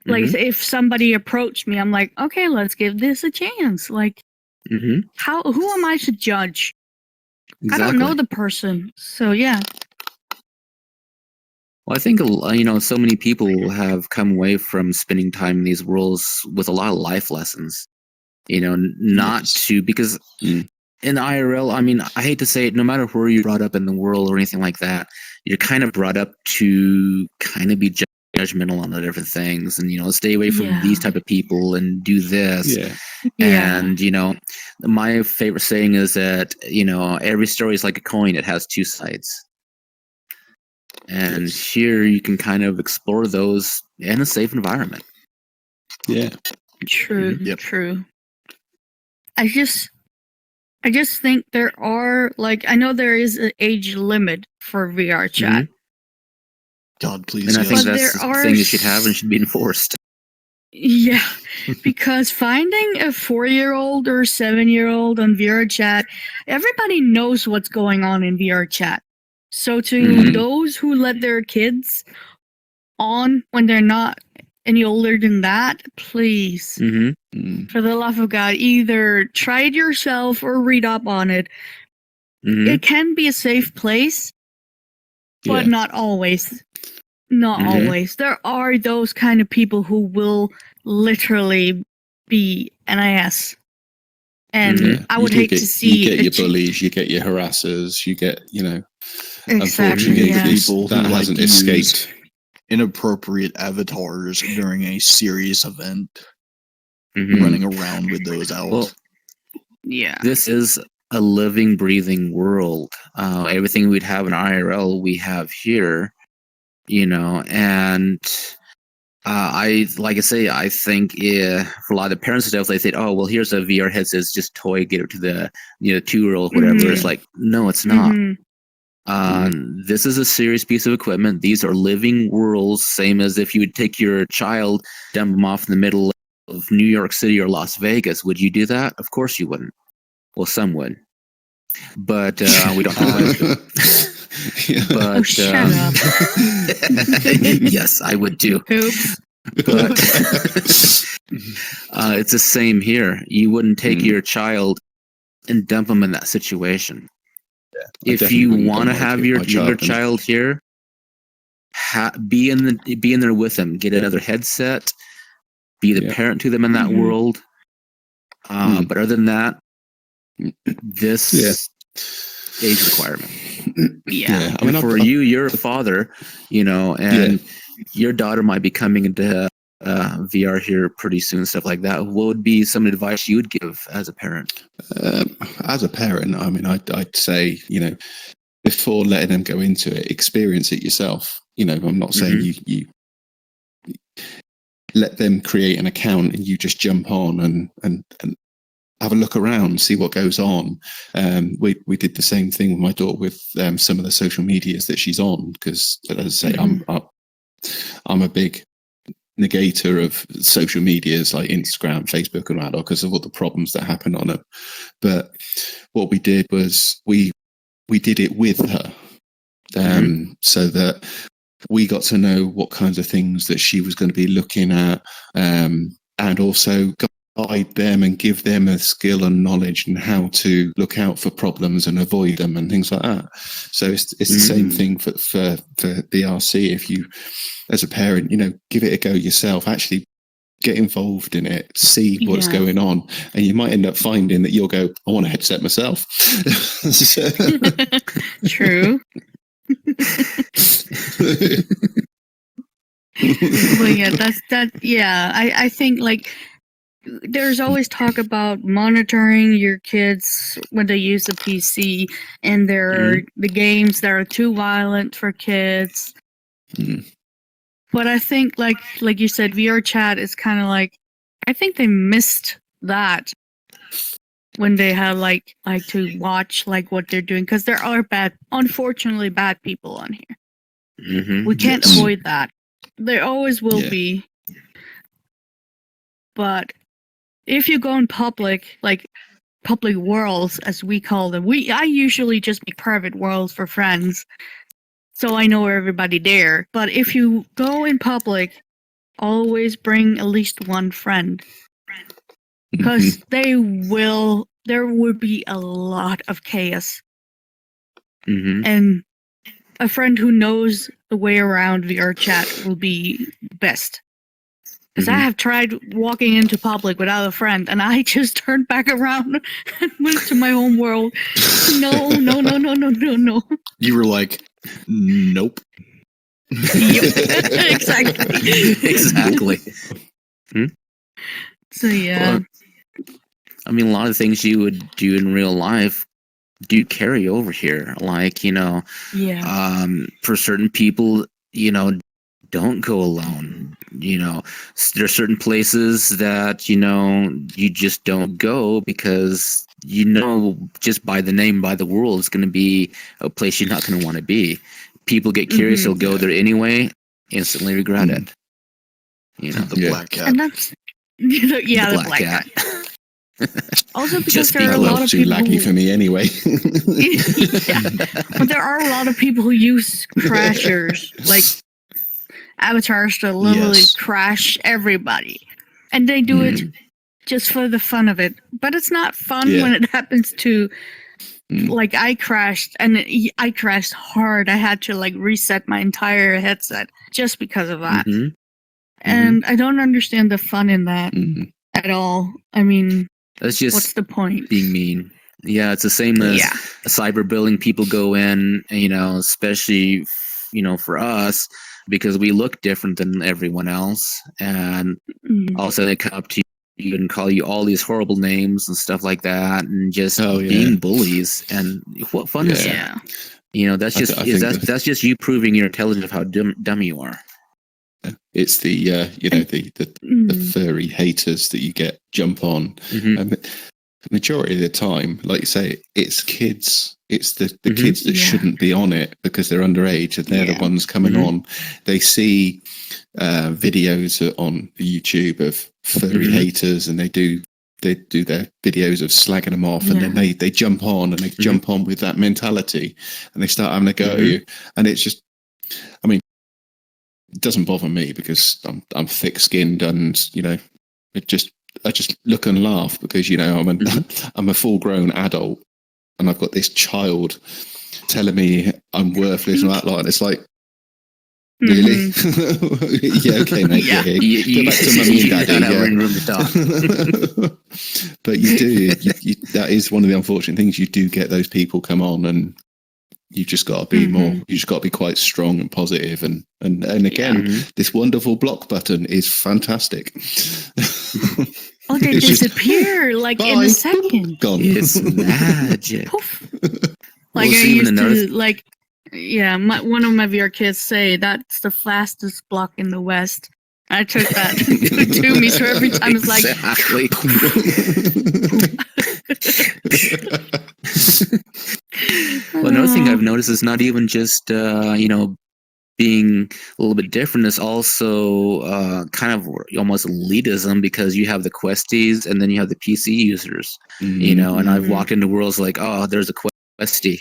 C: Like, if somebody approached me, I'm like, okay, let's give this a chance. Like, who am I to judge?
A: Exactly.
C: I don't know the person. So, yeah.
A: Well, I think so many people have come away from spending time in these worlds with a lot of life lessons. Not
B: Yes.
A: to because
D: Mm.
A: in IRL, I mean, I hate to say it, no matter where you're brought up in the world or anything like that, you're kind of brought up to kind of be judgmental on the different things, and stay away from these type of people and do this.
D: Yeah.
C: Yeah.
A: And my favorite saying is that every story is like a coin; it has two sides. And
D: Yes.
A: here you can kind of explore those in a safe environment.
D: Yeah.
C: True.
B: Yep.
C: True. I just think there are I know there is an age limit for VRChat.
B: God, please.
A: And I think
C: But
A: that's
C: there
A: the
C: are
A: thing it should have and should be enforced.
C: Yeah, because finding a 4-year-old or 7-year-old on VRChat, everybody knows what's going on in VRChat. So to
A: Mhm.
C: those who let their kids on when they're not any older than that, please,
A: Mm-hmm.
D: Mm.
C: for the love of God, either try it yourself or read up on it.
A: Mm-hmm.
C: It can be a safe place, but
D: Yeah.
C: not always. Not
A: Mhm.
C: always. There are those kind of people who will literally be NIS. And
A: Mhm.
C: I
D: You
C: would
D: do
C: hate
D: get,
C: to see
D: you get
C: a
D: your
C: chi-
D: bullies, you get your harassers, you get
C: Exactly,
D: unfortunately
C: yeah.
B: People
D: that
B: who
D: hasn't
B: use
D: escaped.
B: inappropriate avatars during a serious event,
A: Mhm.
B: running around with those out.
A: Well,
C: Yeah.
A: this is a living, breathing world. Everything we'd have in IRL, we have here. And I think for a lot of the parents and stuff, they say, "Oh, well, here's a VR headset, it's just toy, get it to the 2-year-old, whatever."
C: Mhm.
A: It's like, no, it's not.
C: Mhm.
A: This is a serious piece of equipment. These are living worlds, same as if you would take your child, dump them off in the middle of New York City or Las Vegas. Would you do that? Of course you wouldn't. Well, some would, but we don't have lives to.
D: Yeah.
A: But
C: Oh, shut up.
A: yes, I would too.
C: Oops.
A: But it's the same here. You wouldn't take
D: Mm.
A: your child and dump them in that situation.
D: I
A: If
D: definitely
A: you
D: wouldn't
A: want to
D: dump my
A: have
D: kid-
A: your
D: my
A: younger
D: child in.
A: child here, be in there with them. Get another headset. Be the
D: Yeah.
A: parent to them in that
C: Mhm.
A: world.
D: Mm.
A: But other than that, this
D: Yeah.
A: age requirement.
C: Yeah.
D: I mean,
A: For you, you're a father, and your daughter might be coming into VR here pretty soon, stuff like that. What would be some advice you would give as a parent?
D: as a parent, I mean, I'd say, before letting them go into it, experience it yourself. I'm not saying you let them create an account and you just jump on and have a look around, see what goes on. We did the same thing with my daughter with some of the social medias that she's on, because as I say, I'm a big negator of social medias like Instagram, Facebook, and that, because of all the problems that happen on them. But what we did was we did it with her, so that we got to know what kinds of things that she was going to be looking at, and also guide them and give them a skill and knowledge and how to look out for problems and avoid them and things like that. So it's the same thing for VRC. If you, as a parent, give it a go yourself, actually get involved in it, see what's
C: Yeah.
D: going on, and you might end up finding that you'll go, I want a headset myself.
C: True. But yeah, I think there's always talk about monitoring your kids when they use the PC, and there are the games that are too violent for kids. But I think like you said, VRChat is kind of I think they missed that when they have to watch what they're doing, because there are unfortunately bad people on here. We can't avoid that. There always will be. But if you go in public, public worlds as we call them, I usually just make private worlds for friends, so I know everybody there. But if you go in public, always bring at least one friend, because there would be a lot of chaos. And a friend who knows the way around VRChat will be best. Because I have tried walking into public without a friend, and I just turned back around and went to my home world. No.
B: You were like, nope.
C: Yep, exactly.
A: Exactly.
C: So yeah.
A: Well, I mean, a lot of things you would do in real life do carry over here. Like,
C: Yeah.
A: For certain people, don't go alone. There are certain places that, you just don't go because, just by the name, by the rule, it's going to be a place you're not going to want to be. People get curious, they'll go there anyway, instantly regret it.
B: The black cat.
C: And that's the black cat. Also because
A: Just
C: there are a
A: people
C: lot of
D: too
C: people
D: laggy for me anyway.
C: But there are a lot of people who use crashers, like avatars to literally crash everybody. And they do it just for the fun of it. But it's not fun when it happens to, like, I crashed, and I crashed hard. I had to, like, reset my entire headset just because of that. And I don't understand the fun in that at all. I mean,
A: that's just
C: what's the point?
A: Being mean. Yeah, it's the same as cyberbullying. People go in, especially, for us, because we look different than everyone else. And also they come up to you and call you all these horrible names and stuff like that, and just being bullies. And what fun is that? That's just that's just you proving your intelligence of how dumb you are.
D: It's the the furry haters that you get jump on. The majority of the time, like you say, it's kids. It's the kids that shouldn't be on it because they're underage, and they're the ones coming on. They see videos on YouTube of furry haters, and they do their videos of slagging them off, and then they jump on, and they jump on with that mentality, and they start having a go at you. And it's just, I mean, it doesn't bother me because I'm thick-skinned, and I just look and laugh because I'm a full-grown adult, and I've got this child telling me I'm worthless and that lot. And it's like, really? Yeah, okay, mate.
C: Yeah.
D: Go back to mummy and daddy. But you do. That is one of the unfortunate things. You do get those people come on, and you just got to be more. You just got to be quite strong and positive. And again, this wonderful block button is fantastic.
C: Oh, they disappear in a second.
D: Gone.
A: It's magic.
C: Like I used to, like, one of my VR kids say that's the fastest block in the West. I took that to me, so every time it's like,
A: exactly. Well, another thing I've noticed is not even just being a little bit different, is also kind of almost elitism, because you have the questies and then you have the PC users, and I've walked into worlds like, oh, there's a questie,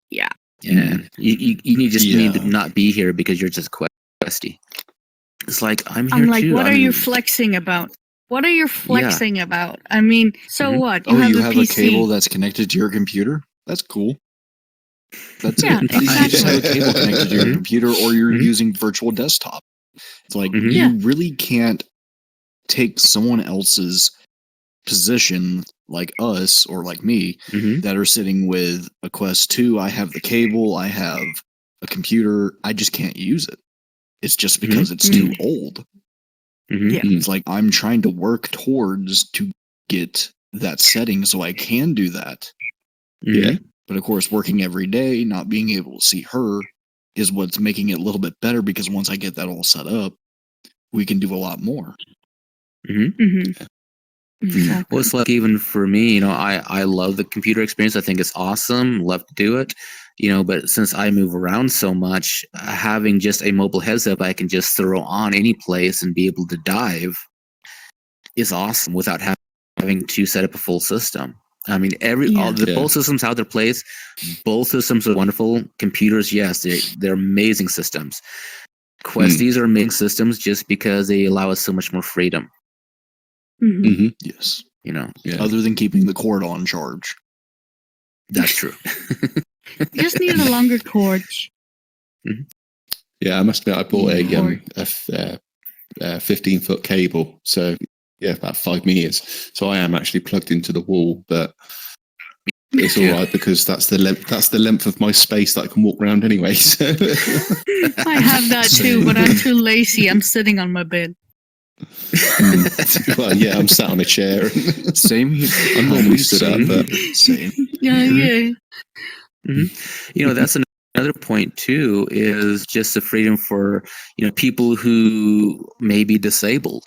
C: yeah,
A: and you just need to not be here because you're just questie. It's like, I'm here
C: like,
A: too.
C: what are you flexing about? What are you flexing about? I mean, so what? You have
B: a cable that's connected to your computer? That's cool. That's it.
C: Exactly.
B: You just have a cable connected to your computer, or you're using virtual desktop. It's like, you really can't take someone else's position, like us or like me, that are sitting with a Quest 2. I have the cable, I have a computer, I just can't use it. It's just because it's too old. It's like, I'm trying to work towards to get that setting so I can do that. But of course, working every day, not being able to see her is what's making it a little bit better, because once I get that all set up, we can do a lot more.
C: Exactly.
A: Well, it's like, even for me, I love the computer experience. I think it's awesome. Love to do it. But since I move around so much, having just a mobile headset I can just throw on any place and be able to dive is awesome without having to set up a full system. I mean, both systems have their place. Both systems are wonderful. Computers, yes, they're amazing systems. Questies are amazing systems just because they allow us so much more freedom.
B: Yes. Other than keeping the cord on charge.
A: That's true.
C: You just need a longer cord.
D: Yeah, I must admit, I bought
C: Yeah.
D: a 15-foot cable. So yeah, about 5 meters. So I am actually plugged into the wall, but it's all right because that's the length. That's the length of my space that I can walk around anyway. So.
C: I have that too, but I'm too lazy. I'm sitting on my bed.
D: Well, yeah, I'm sat on a chair.
B: Same here.
D: I'm normally stood up, but
B: Same.
C: Yeah, yeah.
A: That's another point too, is just the freedom for, people who may be disabled,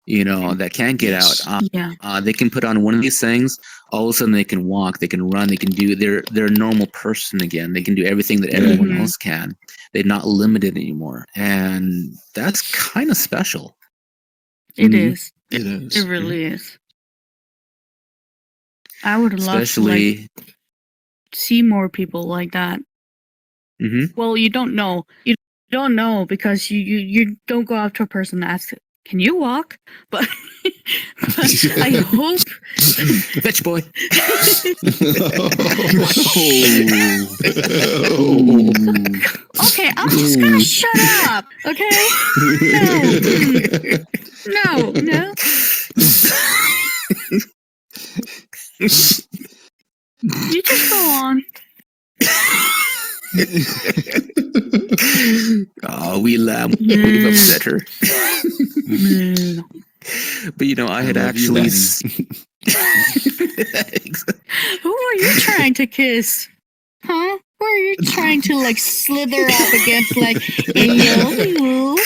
A: that can't get
B: Yes.
A: out.
C: Yeah.
A: They can put on one of these things, all of a sudden they can walk, they can run, they can do, they're a normal person again. They can do everything that everyone
C: Mhm.
A: else can. They're not limited anymore. And that's kind of special.
C: It
D: Mhm.
C: is.
B: It is.
C: It really is. I would love to
A: Especially,
C: see more people like that.
A: Mhm.
C: Well, you don't know. You don't know because you don't go up to a person and ask, "Can you walk?" But, I hope.
A: Fetch boy.
C: Okay, I'm just gonna shut up. Okay. No. No. You just go on.
A: Oh, we laugh. We've upset her.
C: No.
A: But I had
B: love you,
A: actually.
C: Who are you trying to kiss? Huh? Who are you trying to slither up against? Hello?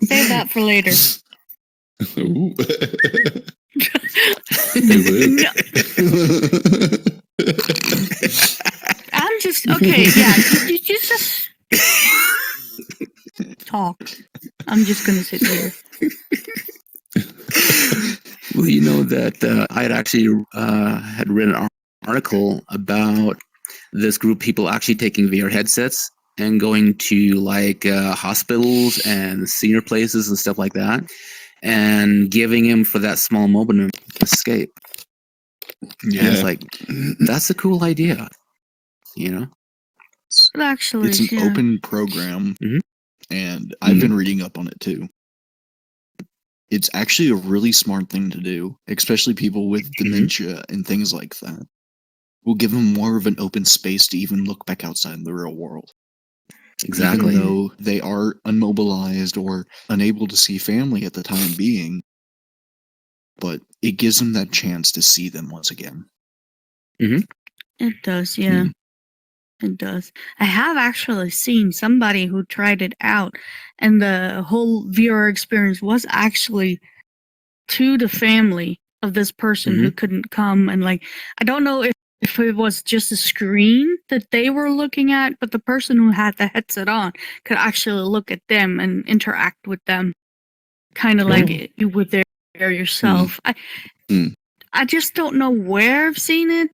C: Save that for later.
D: Ooh.
C: No, I'm just okay. Yeah, you just talk. I'm just gonna sit here.
A: Well, that I had actually had written an article about this group of people actually taking VR headsets and going to hospitals and senior places and stuff like that, and giving him for that small moment of escape.
B: Yeah.
A: And it's like, that's a cool idea,
C: But actually,
B: It's an
C: yeah.
B: open program,
A: Mhm.
B: and I've been reading up on it too. It's actually a really smart thing to do, especially people with dementia and things like that. Will give them more of an open space to even look back outside the real world.
A: Exactly.
B: Even though they are unmobilized or unable to see family at the time being, but it gives them that chance to see them once again.
C: It does, yeah. It does. I have actually seen somebody who tried it out, and the whole VR experience was actually to the family of this person who couldn't come. And I don't know if it was just a screen that they were looking at, but the person who had the headset on could actually look at them and interact with them, kind of like you would there yourself. I just don't know where I've seen it.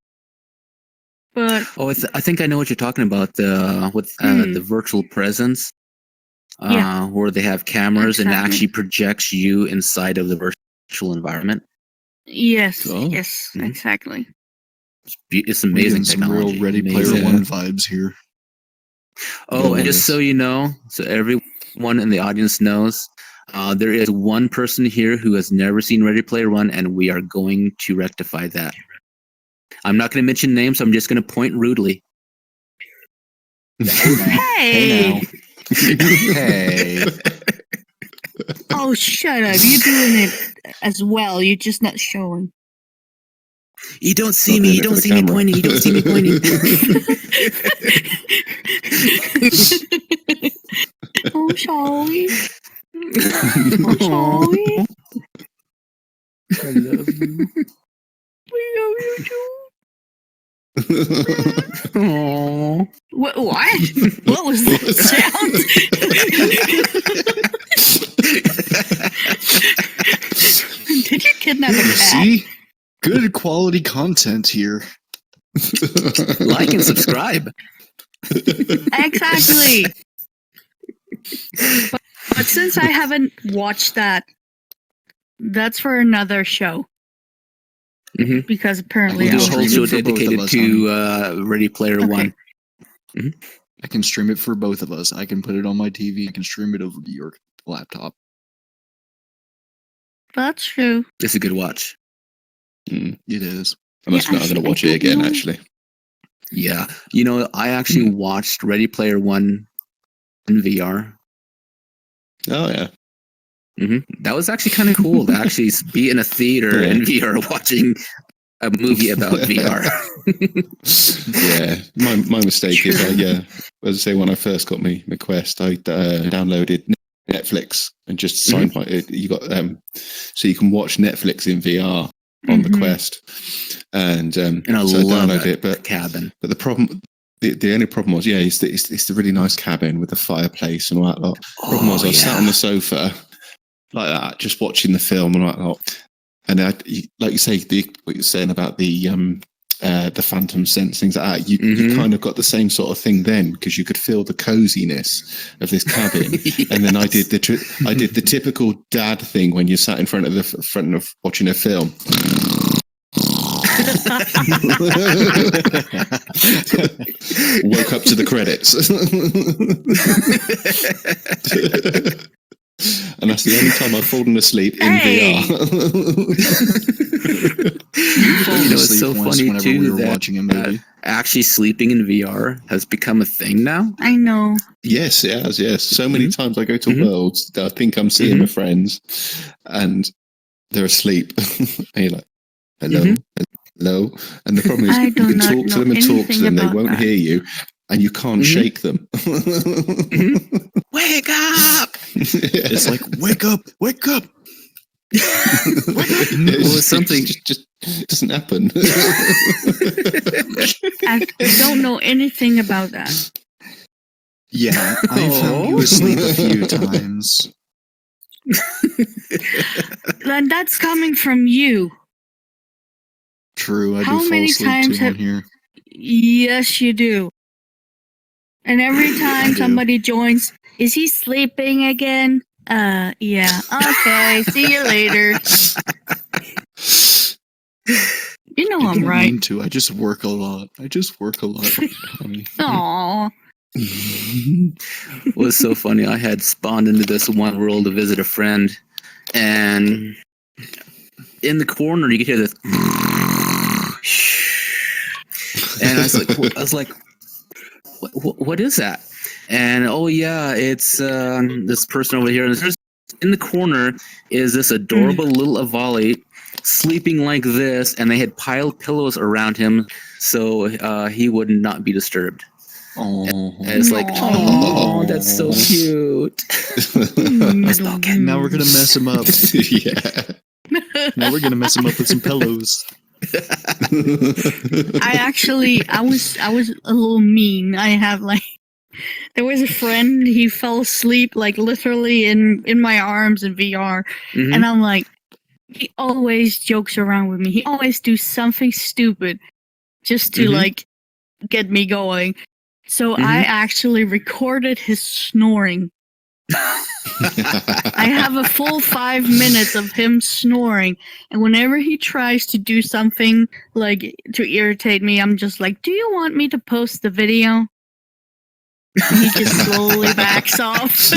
C: But
A: Oh, I think I know what you're talking about. The virtual presence, where they have cameras and it
C: Exactly.
A: actually projects you inside of the virtual environment.
C: yes,
B: Oh.
C: yes, exactly.
A: It's
B: We're
A: amazing
B: getting some real
A: technology.
B: Ready
A: Amazing.
B: Player One vibes here.
A: Oh, and just so you know, so everyone in the audience knows, there is one person here who has never seen Ready Player One, and we are going to rectify that. I'm not going to mention names. I'm just going to point rudely.
C: Hey!
B: Hey.
C: Oh, shut up. You're doing it as well. You're just not showing.
A: You don't see
D: Not
A: me.
D: doing
A: You
D: it for
A: don't
D: the
A: see me
D: camera.
A: pointing. You don't see me pointing.
C: Oh, shall we? Oh, shall we?
A: I love you.
C: We love you too.
A: Aww.
C: What? What was that sound? Did you kidnap a cat?
B: See? Good quality content here.
A: Like and subscribe.
C: Exactly. But since I haven't watched that, that's for another show.
A: hmm
C: because apparently
A: We'll
C: I
A: do a whole
C: was.
A: show
B: stream it for both of
A: dedicated
B: us,
A: to Ready Player
C: Okay.
A: One.
B: I can stream it for both of us. I can put it on my TV. I can stream it over to your laptop.
C: That's true.
A: It's a good watch.
B: It is.
D: I must
C: Yeah,
D: admit, I'm going to
C: I
D: watch it
C: don't
D: again,
C: know.
D: actually.
A: Yeah, you know, I actually watched Ready Player One in VR.
D: Oh, yeah.
A: That was actually kind of cool to actually be in a theater
D: Yeah.
A: in VR watching a movie about VR.
D: Yeah, my mistake is,
C: True.
D: as I say, when I first got my Quest, I downloaded Netflix and just signed my. You got so you can watch Netflix in VR on the
C: Mhm.
D: Quest, and
A: And I
D: so
A: love
D: I downloaded
A: that
D: it. But
A: cabin.
D: the problem, the only problem was, it's the really nice cabin with the fireplace and all that lot. Problem was, I was sat on the sofa like that, just watching the film and all that lot. And like you say, what you're saying about the phantom sense, things like that, you kind of got the same sort of thing then, because you could feel the coziness of this cabin.
A: Yes.
D: And then I did the typical dad thing when you sat in front of watching a film. Woke up to the credits. And that's the only time I've fallen asleep in
C: Hey!
D: VR.
A: You know, it's so funny
B: whenever
A: too
B: we were
A: that
B: watching a movie.
A: actually sleeping in VR has become a thing now.
C: I know.
D: Yes, it has, yes. So many times I go to
A: Mhm.
D: Worlds that I think I'm seeing my friends and they're asleep. And you're like, hello, hello. And the problem is
C: I
D: you
C: do
D: can
C: not
D: talk to
C: know
D: them and talk to
C: anything
D: them, they
C: about
D: won't
C: that.
D: hear you, and you can't shake them.
A: Wake up!
B: It's like, wake up, wake up.
A: It's something.
D: It just doesn't happen.
C: I don't know anything about that.
B: Yeah, I found you asleep a few times.
C: Then that's coming from you.
B: True, I
C: How
B: do fall
C: many
B: asleep
C: times
B: too on
C: have-
B: here.
C: Yes, you do. And every
B: I
C: time
B: do.
C: somebody joins, is he sleeping again? Yeah. Okay. See you later. You know
B: I
C: I'm
B: don't
C: right.
B: mean to. I just work a lot. Honey.
C: Aw.
A: It was so funny. I had spawned into this one world to visit a friend, and in the corner you could hear this, and I was like, what is that? And oh yeah, it's this person over here. And there's in the corner is this adorable little Avali sleeping like this, and they had piled pillows around him so he would not be disturbed.
B: Oh,
A: And it's like, oh, that's so cute.
B: now we're gonna mess him up.
D: Yeah.
B: Now we're gonna mess him up with some pillows.
C: I was a little mean. I have there was a friend, he fell asleep like literally in my arms in VR, and I'm like, he always jokes around with me. He always do something stupid just to like get me going. So I actually recorded his snoring. I have a full 5 minutes of him snoring, and whenever he tries to do something like to irritate me, I'm just like, do you want me to post the video? And he just slowly backs off.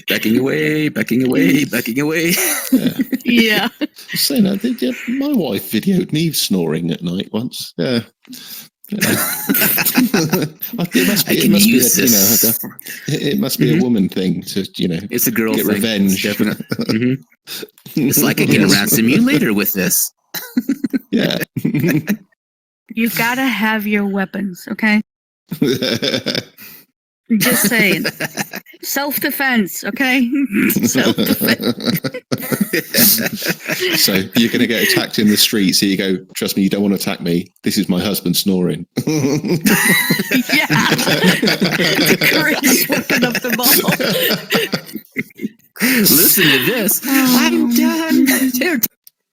A: Backing away, backing away, backing away.
C: Yeah.
D: Saying that, my wife videoed me snoring at night once. Yeah. It must be a woman thing to,
A: It's a girl
D: get
A: thing.
D: revenge.
A: Definitely. It's like I can ransom you later with this.
D: Yeah.
C: You gotta have your weapons, okay? Just saying. Self-defense, okay? Self-defense.
D: So you're going to get attacked in the street, so you go, trust me, you don't want to attack me. This is my husband snoring.
C: Yeah. The greatest weapon of them all.
A: Listen to this. I'm done. Here,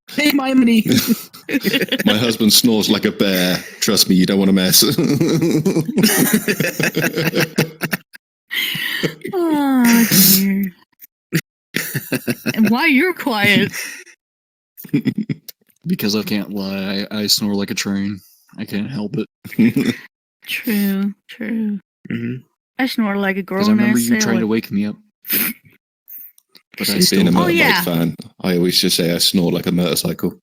A: take my money.
D: My husband snores like a bear. Trust me, you don't want to mess.
C: Oh, dear. And why you're quiet?
B: Because I can't lie, I snore like a train. I can't help it.
C: True.
A: Hmm.
C: I snore like a
B: Because I remember
C: grown-ass
B: you trying to
C: sailor.
B: wake me up. But I
D: Being
B: still
D: a
C: Oh,
D: motorbike
C: yeah.
D: fan, I always just say I snore like a motorcycle.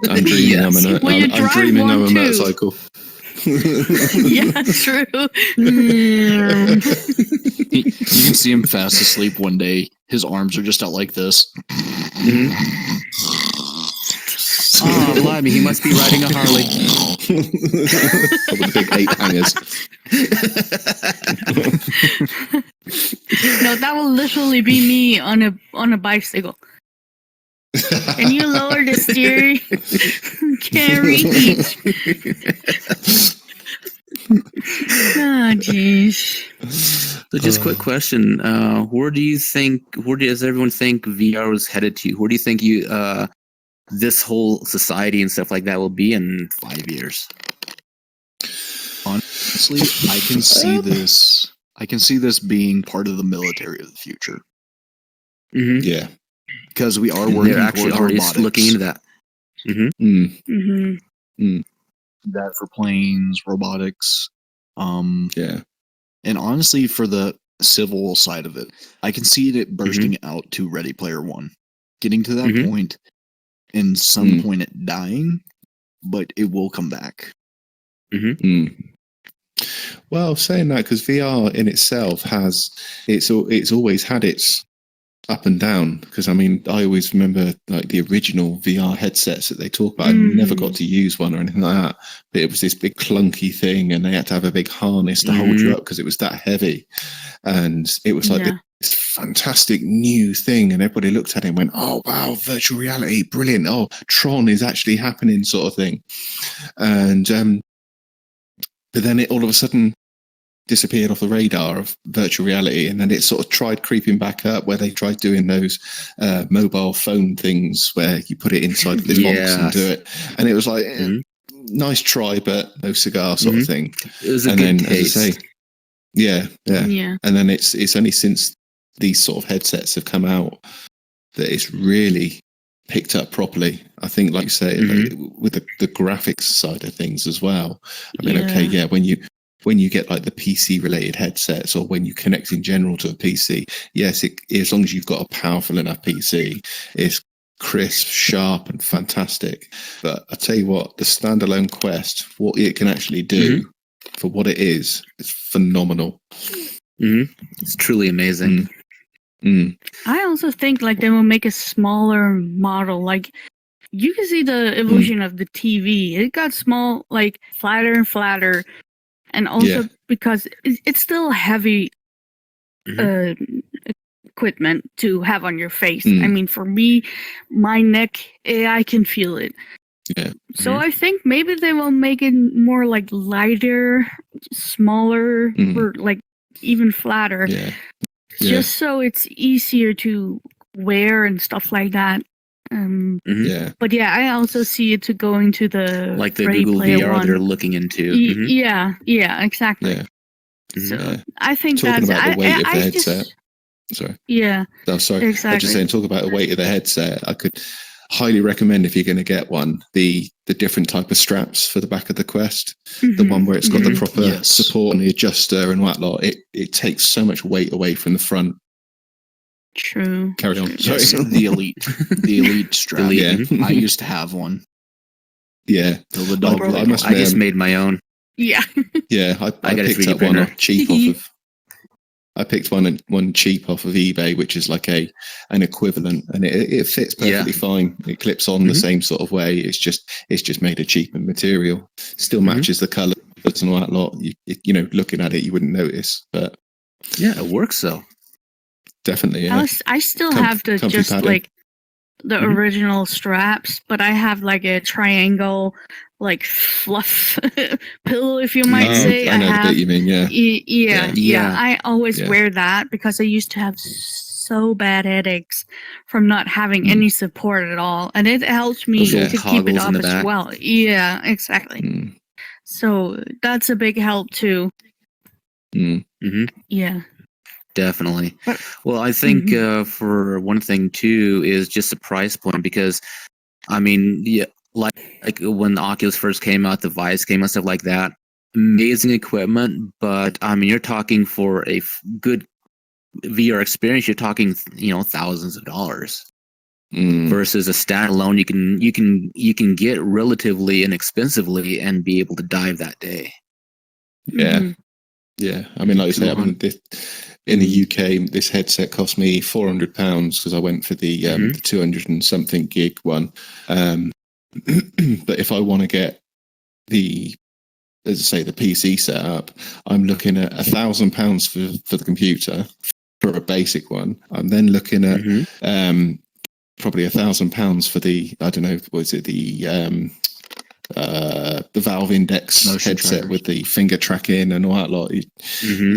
D: I'm dreaming I'm
A: Yes.
D: a
C: Well, you
D: I'm
C: drive
D: dreaming
C: one
D: I'm a
C: too.
D: motorcycle.
C: Yeah, true.
B: you can see him fast asleep one day. His arms are just out like this.
A: Hmm. Oh, blimey, he must be riding a Harley.
D: With the big 8 hangers.
C: No, that will literally be me on a bicycle. Can you lower the steering? Can't reach. Oh, jeez.
A: So, just quick question: where does everyone think VR is headed to? Where do you think this whole society and stuff like that will be in 5 years?
B: Honestly, I can see this. I can see this being part of the military of the future
A: Hmm.
D: Yeah.
B: because we are working
A: They're actually
B: towards
A: already
B: robotics.
A: looking into that. Hmm.
C: Mm-hmm.
B: That for planes, robotics,
D: Yeah.
B: and honestly, for the civil side of it, I can see it bursting out to Ready Player One, getting to that point, and some point it dying, but it will come back.
D: Well, saying that, because VR in itself has it's always had its up and down. Because I mean, I always remember like the original VR headsets that they talk about. I never got to use one or anything like that, but it was this big clunky thing, and they had to have a big harness to hold you up because it was that heavy, and it was like this fantastic new thing, and everybody looked at it and went, "Oh wow, virtual reality, brilliant! Oh, Tron is actually happening," sort of thing, and but then it all of a sudden disappeared off the radar of virtual reality, and then it sort of tried creeping back up where they tried doing those mobile phone things where you put it inside this box and do it, and it was like nice try but no cigar sort of thing.
A: It was a
D: and
A: good
D: then
A: taste.
D: as I say, yeah and then it's only since these sort of headsets have come out that it's really picked up properly. I think, like you say, like, with the graphics side of things as well. I mean, okay, yeah, when you get like the PC related headsets, or when you connect in general to a PC, yes, as long as you've got a powerful enough PC, it's crisp, sharp, and fantastic. But I tell you what, the standalone Quest, what it can actually do for what it is phenomenal.
A: It's truly amazing.
C: I also think like they will make a smaller model. Like you can see the evolution of the TV. It got small, like flatter and flatter, and also because it's still heavy equipment to have on your face. I mean, for me, my neck, I can feel it.
D: Yeah.
C: So I think maybe they will make it more like lighter, smaller, or like even flatter. Just so it's easier to wear and stuff like that. But yeah, I also see it to go into the
A: like the
C: Ready
A: Google
C: Player
A: VR
C: One.
A: they're looking into.
C: Yeah, exactly. So I think
D: talking
C: that's
D: about the weight of the
C: I
D: headset.
C: just,
D: Sorry.
C: Yeah.
D: Oh, sorry.
C: Exactly.
D: I was just saying, talk about the weight of the headset. I could highly recommend, if you're going to get one, the different type of straps for the back of the Quest. The one where it's got the proper support and the adjuster and whatnot. It takes so much weight away from the front.
C: True.
D: Carry on.
B: Yes,
D: Sorry.
B: the elite strap. I used to have one.
D: Yeah.
B: The dog
A: I just made my own.
C: Yeah.
D: Yeah, I
A: got a
D: picked
A: 3D
D: up one
A: printer.
D: cheap off of. I picked one cheap off of eBay, which is like an equivalent, and it fits perfectly fine. It clips on the same sort of way. It's just made of cheaper material. Still matches the colours and all that lot. You know, looking at it, you wouldn't notice, but
A: yeah, it works though.
D: Definitely. Yeah.
C: I still have the just
D: padding.
C: like the original straps, but I have like a triangle, like fluff pillow, if you might say.
D: I know
C: have,
D: the bit you mean.
C: Yeah. I always wear that because I used to have so bad headaches from not having any support at all, and it helps me to keep it up as well. Yeah, exactly. So that's a big help too. Yeah.
A: Definitely. Well, I think for one thing too is just the price point, because I mean, yeah, like when the Oculus first came out, the Vive came out, stuff like that. Amazing equipment, but I mean, you're talking for a good VR experience, you're talking, thousands of dollars. Versus a standalone, you can get relatively inexpensively and be able to dive that day.
D: Yeah.
C: Mhm.
D: Yeah. I mean, like you say, I mean, in the UK, this headset cost me £400 because I went for the 200 and something gig one. But if I want to get the, as I say, the PC setup, I'm looking at £1,000 for the computer for a basic one. I'm then looking at probably £1,000 for the, I don't know, was it the Valve Index
B: Motion
D: headset
B: trackers.
D: with the finger tracking and all that lot.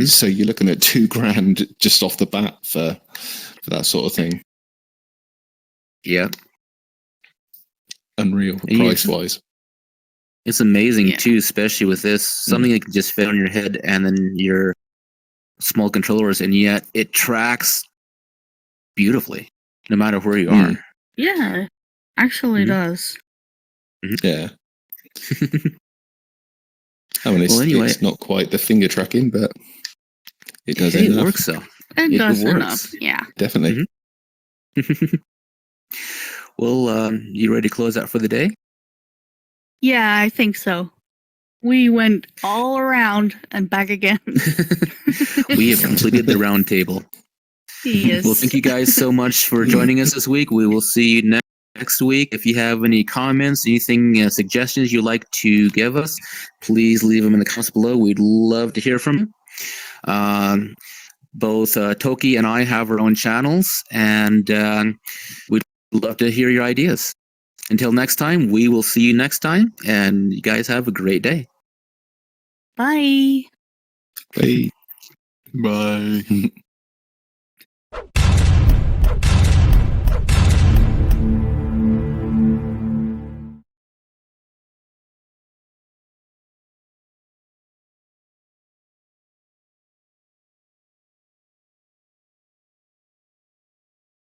D: So you're looking at $2,000 just off the bat for that sort of thing.
A: Yeah.
D: Unreal price wise.
A: It's amazing too, especially with this, something that can just fit on your head and then your small controllers, and yet it tracks beautifully no matter where you are.
C: Yeah, actually does.
D: Yeah. I mean, it's not quite the finger tracking, but it does enough.
A: It works though.
C: It does
A: works.
C: enough, yeah.
D: Definitely.
A: Well, you ready to close out for the day?
C: Yeah, I think so. We went all around and back again.
A: We have completed the round table.
C: Yes.
A: Well, thank you guys so much for joining us this week. We will see you next week. If you have any comments, anything, suggestions you'd like to give us, please leave them in the comments below. We'd love to hear from you. Both Toki and I have our own channels, and we'd love to hear your ideas. Until next time, we will see you next time, and you guys have a great day.
C: Bye.
D: Bye.
B: Bye.